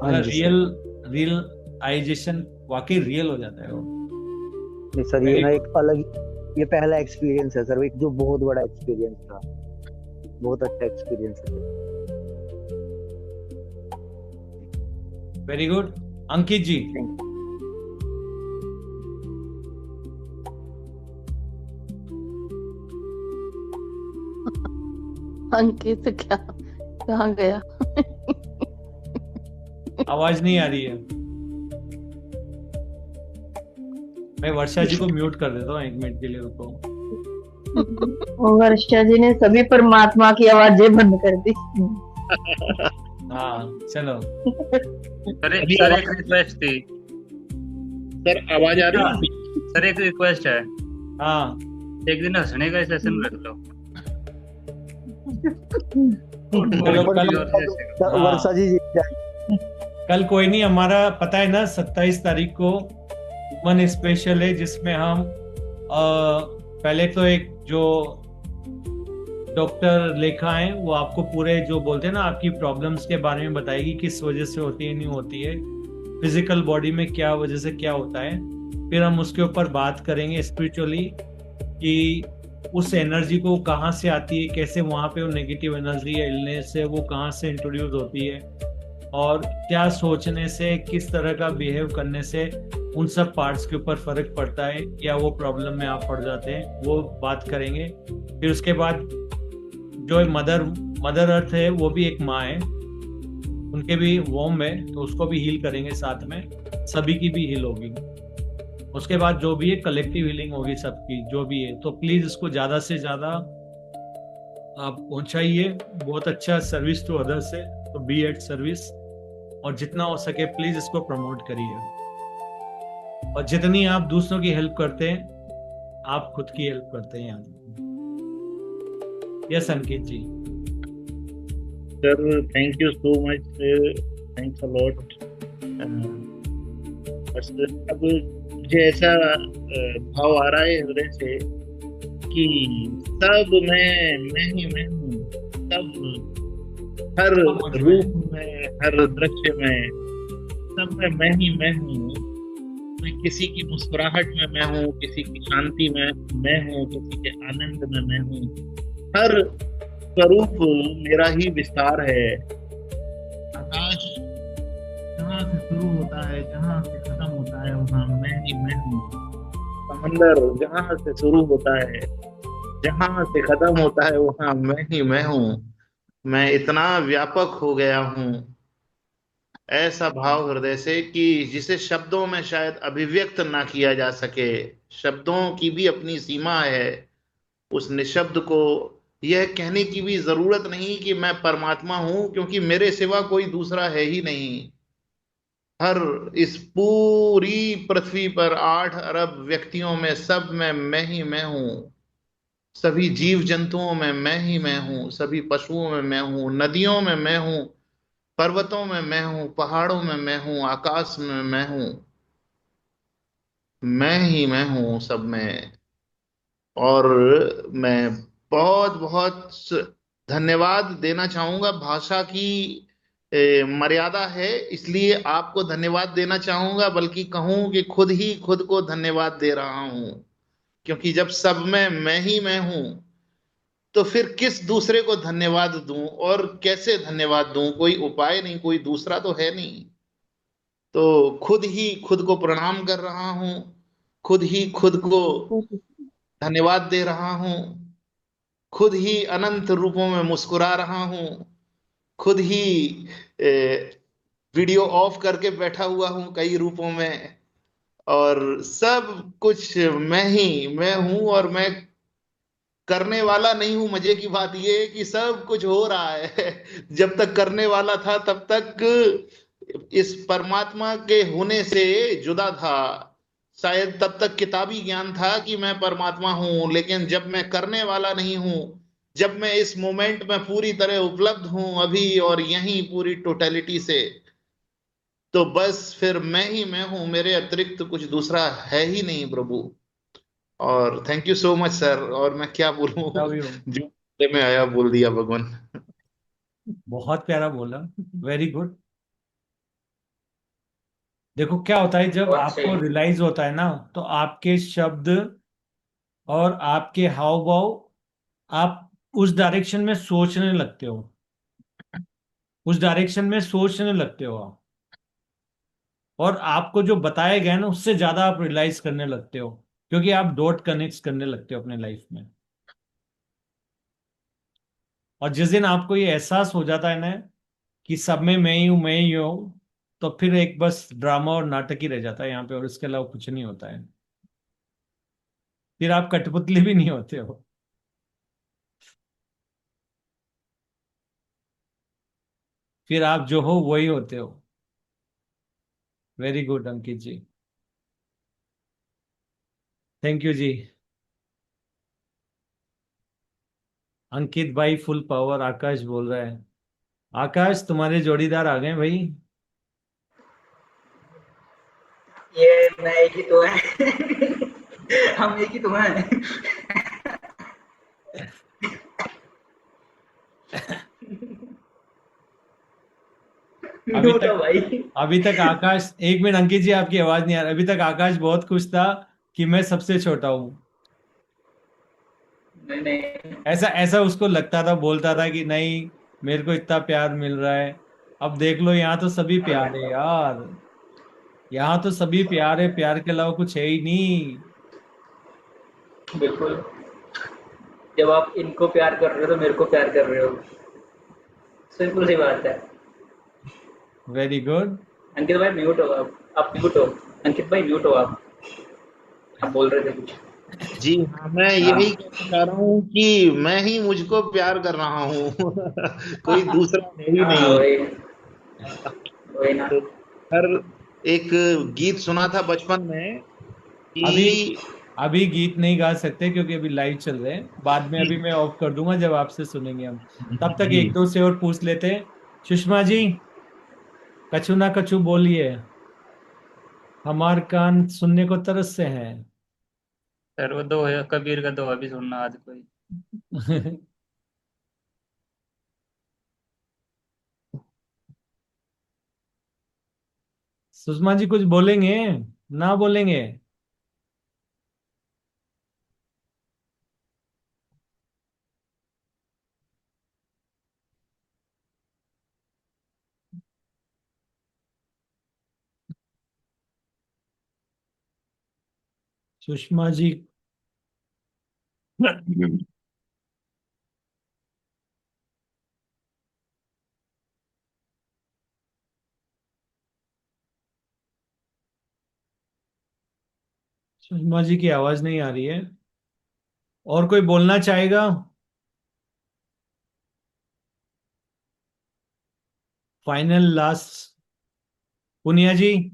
हाँ अगर जी सर। रियलाइजेशन वाकई रियल हो जाता है वो। नहीं सर ये ना एक अलग, ये पहला एक्सपीरियंस है सर, एक जो बहुत बड़ा एक्सपीरियंस था, बहुत अच्छा एक्सपीरियंस है। Very good. अंकित जी। अंकित क्या कहाँ गया? आवाज नहीं आ रही है। मैं वर्षा जी को म्यूट कर देता हूँ 1 मिनट के लिए, रुको। वर्षा जी ने सभी परमात्मा की आवाजें बंद कर दी। हाँ चलो। सर एक रिक्वेस्ट थी सर, आवाज आ रही है सर? एक रिक्वेस्ट है। हाँ एक दिन हंसने का सेशन रख लो। वर्षा जी कल कोई नहीं, हमारा पता है ना 27 तारीख को वुमन स्पेशल है, जिसमें हम पहले तो एक जो डॉक्टर लेखा है वो आपको पूरे जो बोलते हैं ना आपकी प्रॉब्लम्स के बारे में बताएगी, किस वजह से होती है नहीं होती है, फिजिकल बॉडी में क्या वजह से क्या होता है। फिर हम उसके ऊपर बात करेंगे स्पिरिचुअली कि उस एनर्जी को कहाँ से आती है, कैसे वहाँ पे वो नेगेटिव एनर्जी या इलनेस है वो कहाँ से इंट्रोड्यूस होती है, और क्या सोचने से, किस तरह का बिहेव करने से उन सब पार्ट्स के ऊपर फर्क पड़ता है या वो प्रॉब्लम में आप पड़ जाते हैं, वो बात करेंगे। फिर उसके बाद जो मदर अर्थ है वो भी एक माँ है, उनके भी वोम है, तो उसको भी हील करेंगे साथ में, सभी की भी हील होगी। उसके बाद जो भी है कलेक्टिव हीलिंग होगी सबकी, जो भी है। तो प्लीज इसको ज्यादा से ज्यादा आप पहुंचाइए, बहुत अच्छा सर्विस टू अदर्स है, तो बी एट सर्विस, और जितना हो सके प्लीज इसको प्रमोट करिए। और जितनी आप दूसरों की हेल्प करते हैं, आप खुद की हेल्प करते हैं। Yes Ankit ji. Sir thank you so much, thanks a lot. बस अब मुझे ऐसा भाव आ रहा है हृदय से कि सब मैं ही मैं हूँ, सब हर रूप में, हर दृश्य में, सब में मैं ही मैं हूँ। मैं किसी की मुस्कुराहट में मैं हूँ, किसी की शांति में मैं हूँ, किसी के आनंद में मैं हूँ। हर स्वरूप मेरा ही विस्तार है। आकाश जहाँ से शुरू होता है, जहाँ से खत्म होता है, वहाँ मैं ही मैं हूँ। समंदर जहाँ से शुरू होता है, जहाँ से खत्म होता है, वहाँ मैं ही मैं हूँ। मैं इतना व्यापक हो गया हूँ। ऐसा भाव हृदय से कि जिसे शब्दों में शायद अभिव्यक्त ना किया जा सके। शब्दों की भी अपनी सीमा है। उस निशब्द को यह कहने की भी जरूरत नहीं कि मैं परमात्मा हूं, क्योंकि मेरे सिवा कोई दूसरा है ही नहीं। हर इस पूरी पृथ्वी पर 8 अरब व्यक्तियों में, सब में मैं ही मैं हूं। सभी जीव जंतुओं में मैं ही मैं हूं। सभी पशुओं में मैं हूं। नदियों में मैं हूं। पर्वतों में मैं हूं। पहाड़ों में मैं हूं। आकाश में मैं हूं। मैं ही मैं हूं सब में। और मैं बहुत बहुत धन्यवाद देना चाहूंगा। भाषा की मर्यादा है, इसलिए आपको धन्यवाद देना चाहूंगा, बल्कि कहूं कि खुद ही खुद को धन्यवाद दे रहा हूं। क्योंकि जब सब में मैं ही मैं हूं, तो फिर किस दूसरे को धन्यवाद दूं और कैसे धन्यवाद दूं? कोई उपाय नहीं, कोई दूसरा तो है नहीं। तो खुद ही खुद को प्रणाम कर रहा हूं। खुद ही खुद को धन्यवाद दे रहा हूं। खुद ही अनंत रूपों में मुस्कुरा रहा हूं। खुद ही वीडियो ऑफ करके बैठा हुआ हूं कई रूपों में। और सब कुछ मैं ही मैं हूं, और मैं करने वाला नहीं हूं। मजे की बात यह है कि सब कुछ हो रहा है। जब तक करने वाला था, तब तक इस परमात्मा के होने से जुदा था। शायद तब तक किताबी ज्ञान था कि मैं परमात्मा हूं, लेकिन जब मैं करने वाला नहीं हूं, जब मैं इस मोमेंट में पूरी तरह उपलब्ध हूं अभी और यहीं पूरी टोटलिटी से, तो बस फिर मैं ही मैं हूं। मेरे अतिरिक्त कुछ दूसरा है ही नहीं प्रभु। और thank you so much sir. और मैं क्या बोलूं, जो में आया बोल दिया भगवान। बहुत प्यारा बोला, वेरी गुड। देखो क्या होता है जब आपको रियलाइज होता है ना, तो आपके शब्द और आपके हाव भाव, आप उस डायरेक्शन में सोचने लगते हो, उस डायरेक्शन में सोचने लगते हो आप, और आपको जो बताया गया ना उससे ज्यादा आप रियलाइज करने लगते हो, क्योंकि आप डॉट कनेक्ट करने लगते हो अपने लाइफ में। और जिस दिन आपको ये एहसास हो जाता है ना कि सब में मैं ही हूं, मैं ही हूं, तो फिर एक बस ड्रामा और नाटक ही रह जाता है यहाँ पे, और इसके अलावा कुछ नहीं होता है। फिर आप कठपुतली भी नहीं होते हो। फिर आप जो हो वही होते हो। Very good Ankit ji, thank you जी। अंकित भाई फुल पावर, आकाश बोल रहा है। आकाश तुम्हारे जोड़ीदार आ गए भाई। ये मैं एक ही तो है। हम एक ही तो हैं। म्यूट हो भाई। अभी तक आकाश, एक मिनट अंकित जी, आपकी आवाज नहीं आ रही। अभी तक आकाश बहुत खुश था कि मैं सबसे छोटा हूँ। नहीं नहीं, ऐसा ऐसा उसको लगता था, बोलता था कि नहीं, मेरे को इतना प्यार मिल रहा है। अब देख लो, यहाँ तो सभी प्यार है यार। यहाँ तो सभी प्यार है, प्यार के अलावा कुछ है ही नहीं। बिल्कुल। जब आप इनको प्यार कर रहे हो तो मेरे को प्यार कर रहे हो, सिंपल सी बात है। Very good. अंकित भाई म्यूट हो आप म्यूट हो। अंकित भाई म्यूट हो आप बोल रहे थे कुछ। जी हाँ, मैं हाँ यही कहना चाह रहा हूँ कि मैं ही मुझको प्यार कर रहा हूँ। कोई दूसरा है ही हाँ, नहीं। वही वही ना। तो हर एक गीत सुना था बचपन में अभी कि अभी गीत नहीं गा सकते क्योंकि अभी लाइव चल रहे हैं। बाद में जी अभी मैं ऑफ कर दूंगा जब आपसे सुनेंगे हम। तब तक जी एक दो से और पूछ लेते हैं। सुषमा जी, कछु ना कछु बोलिए, हमार कान सुनने को तरस से हैं। सर वो दो है, कबीर का दोहा भी सुनना आज कोई। सुषमा जी कुछ बोलेंगे? ना बोलेंगे? सुषमा जी। सुषमा जी की आवाज नहीं आ रही है। और कोई बोलना चाहेगा? Final last, Punia ji.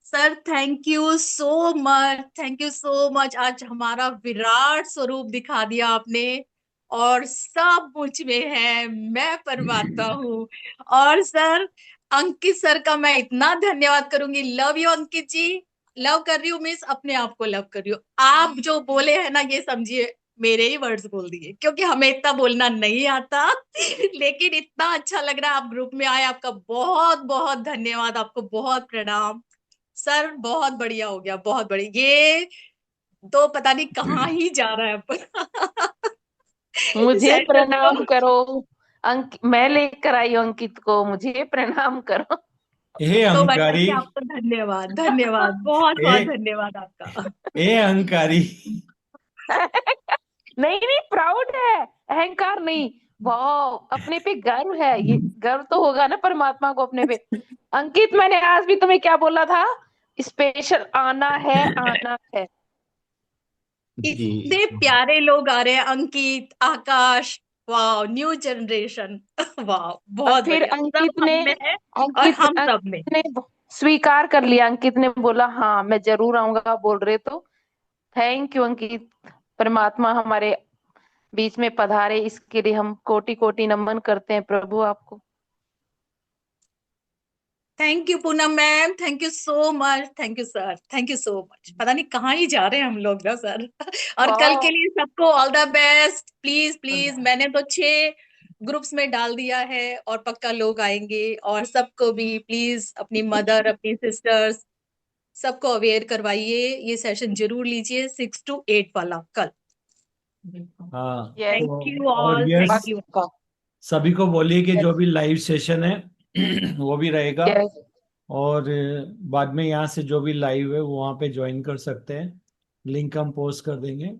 Sir thank you so much. आज हमारा विराट स्वरूप दिखा दिया आपने, और सब मुझ में है, मैं परमात्मा हूँ। और सर, अंकित सर का मैं इतना धन्यवाद करूंगी। Love you Ankit ji. Love कर रही हूँ मीन्स अपने आप को लव कर रही हूँ। आप जो बोले हैं ना, ये समझिए मेरे ही वर्ड्स बोल दिए, क्योंकि हमें इतना बोलना नहीं आता। लेकिन इतना अच्छा लग रहा है आप ग्रुप में आए। आपका बहुत बहुत धन्यवाद, आपको बहुत प्रणाम। सर बहुत बढ़िया हो गया, बहुत बढ़िया। ये तो पता नहीं कहाँ ही जा रहा है अब। मुझे सेशन प्रणाम तो करो। मैं लेकर आई हूँ अंकित को, मुझे प्रणाम करो। ए तो बस अहंकारी। ऐसे आपको धन्यवाद, धन्यवाद, बहुत ए बहुत धन्यवाद आपका। ए अहंकारी। नहीं नहीं, प्राउड है, अहंकार नहीं। वाह, अपने पे गर्व है। ये गर्व तो होगा ना परमात्मा को अपने पे। अंकित, मैंने आज भी तुम्हें क्या बोला था? स्पेशल आना है, आना है। जी इतने प्यारे लोग आ रहे हैं, अंकित, आकाश। वाह, न्यू जनरेशन। वाह, और बहुत फिर बढ़िया। सब अंकित हम ने में है और अंकित हम सब में। अंकित ने स्वीकार कर लिया। अंकित ने बोला हाँ मैं जरूर आऊंगा, बोल रहे तो। थैंक यू अंकित। परमात्मा हमारे बीच में पधारे, इसके लिए हम कोटि कोटि नमन करते हैं प्रभु आपको। Thank you Poonam ma'am, thank you so much, thank you sir, thank you so much. पता नहीं कहाँ ही जा रहे हैं हम लोग ना सर। और कल वाह। के लिए सबको all the best. Please please, मैंने तो 6 ग्रुप्स में डाल दिया है और पक्का लोग आएंगे। और सबको भी प्लीज अपनी मदर, अपनी सिस्टर्स, सबको अवेयर करवाइए। ये सेशन जरूर लीजिए 6 to 8 वाला कल। हाँ यस। थैंक तो यू और ऑल, यस, थैंक यू। सभी को बोलिए कि जो यस। भी लाइव सेशन है वो भी रहेगा। यस। और बाद में यहाँ से जो भी लाइव है वो वहाँ पे ज्वाइन कर सकते हैं। लिंक हम पोस्ट कर देंगे।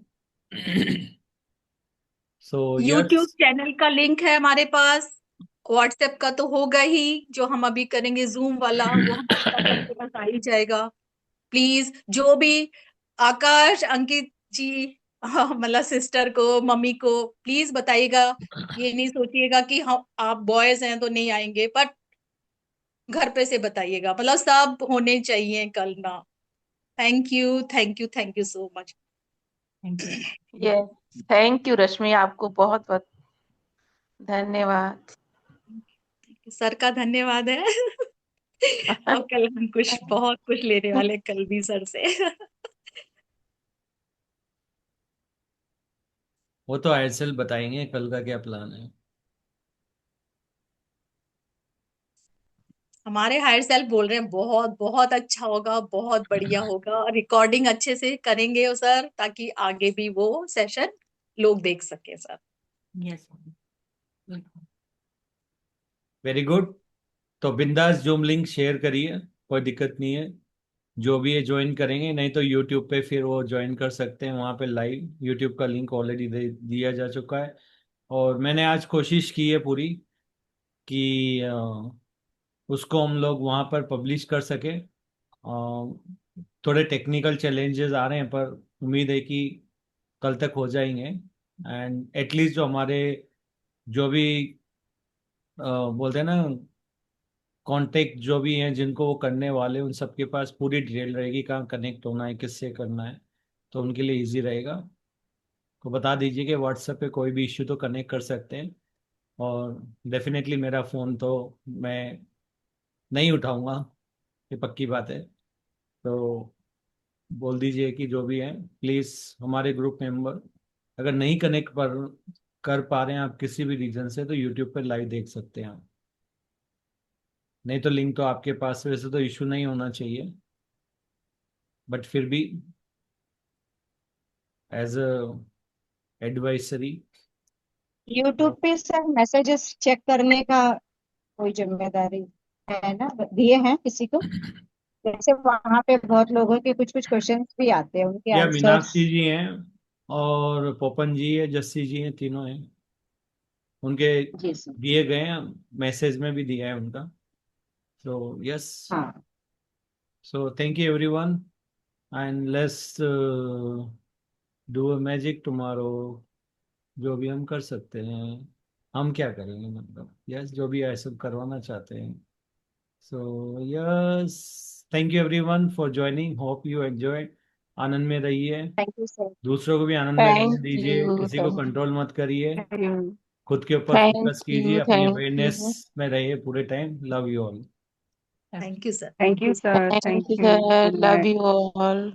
So YouTube yes. चैनल का लिंक है हमारे पास। व्हाट्सएप का तो होगा ही, जो हम अभी करेंगे जूम वाला, वो हमारे पास सबके पास आ ही जाएगा। प्लीज जो भी, आकाश, अंकित जी, मतलब सिस्टर को, मम्मी को प्लीज बताइएगा। ये नहीं सोचिएगा कि हम आप बॉयज हैं तो नहीं आएंगे, बट घर पे से बताइएगा। मतलब सब होने चाहिए कल ना। Thank you, thank you, thank you so much. Thank you. Yes, thank you Rashmi, आपको बहुत बहुत धन्यवाद। सर का धन्यवाद है। और कल हम कुछ बहुत कुछ लेने वाले, कल भी सर से। वो तो आयरसेल बताएंगे कल का क्या प्लान है। हमारे हायर सेल्फ बोल रहे हैं बहुत बहुत अच्छा होगा, बहुत बढ़िया होगा, रिकॉर्डिंग अच्छे से करेंगे सर, ताकि आगे भी वो सेशन लोग देख सके सर। यस। Very good. तो बिंदास जूम लिंक शेयर करिए, कोई दिक्कत नहीं है। जो भी ये ज्वाइन करेंगे, नहीं तो यूट्यूब पे फिर वो ज्वाइन कर सकते हैं, वहाँ पे लाइव यूट्यूब का लिंक ऑलरेडी दिया जा चुका है। और मैंने आज कोशिश की है पूरी कि उसको हम लोग वहाँ पर पब्लिश कर सके। थोड़े टेक्निकल चैलेंजेस आ रहे हैं, पर उम्मीद है कि कल तक हो जाएंगे। एंड एटलीस्ट जो हमारे जो भी बोलते हैं ना कांटेक्ट जो भी हैं जिनको वो करने वाले, उन सबके पास पूरी डिटेल रहेगी, कहाँ कनेक्ट होना है, किससे करना है, तो उनके लिए इजी रहेगा। तो बता दीजिए कि व्हाट्सएप पे कोई भी इश्यू तो कनेक्ट कर सकते हैं। और डेफिनेटली मेरा फ़ोन तो मैं नहीं उठाऊंगा, ये पक्की बात है। तो बोल दीजिए कि जो भी है प्लीज़ हमारे ग्रुप मेंबर अगर नहीं कनेक्ट कर पा रहे हैं आप किसी भी रीजन से, तो यूट्यूब पर लाइव देख सकते हैं आप। नहीं तो लिंक तो आपके पास, वैसे तो इशू नहीं होना चाहिए, बट फिर भी एज अ एडवाइसरी। यूट्यूब पे सर मैसेजेस चेक करने का कोई जिम्मेदारी है ना, दिए हैं किसी को? जैसे वहां पे बहुत लोगों के कुछ कुछ क्वेश्चंस भी आते हैं, उनके या आंसर्स। मीनाक्षी जी हैं और पोपन जी है, जस्सी जी हैं, तीनों हैं। उनके जी सर। दिए गए हैं, मैसेज में भी दिया है उनका। सो यस, हाँ। So thank you everyone and let's do a magic tomorrow. जो भी हम कर सकते हैं, हम क्या करेंगे, मतलब यस जो भी ऐसा करवाना चाहते हैं। So yes, thank you everyone for joining, hope you enjoy. आनंद में रहिए, थैंक यू सर। दूसरों को भी आनंद में रहने थैंक दीजिए, यू। किसी को कंट्रोल मत करिए, थैंक खुद के ऊपर फोकस कीजिए, यू। अपनी थैंक अवेयरनेस यू। में रहिए पूरे time. Love you all. Thank you sir. Thank you sir, thank thank you you, sir, good love night. You all.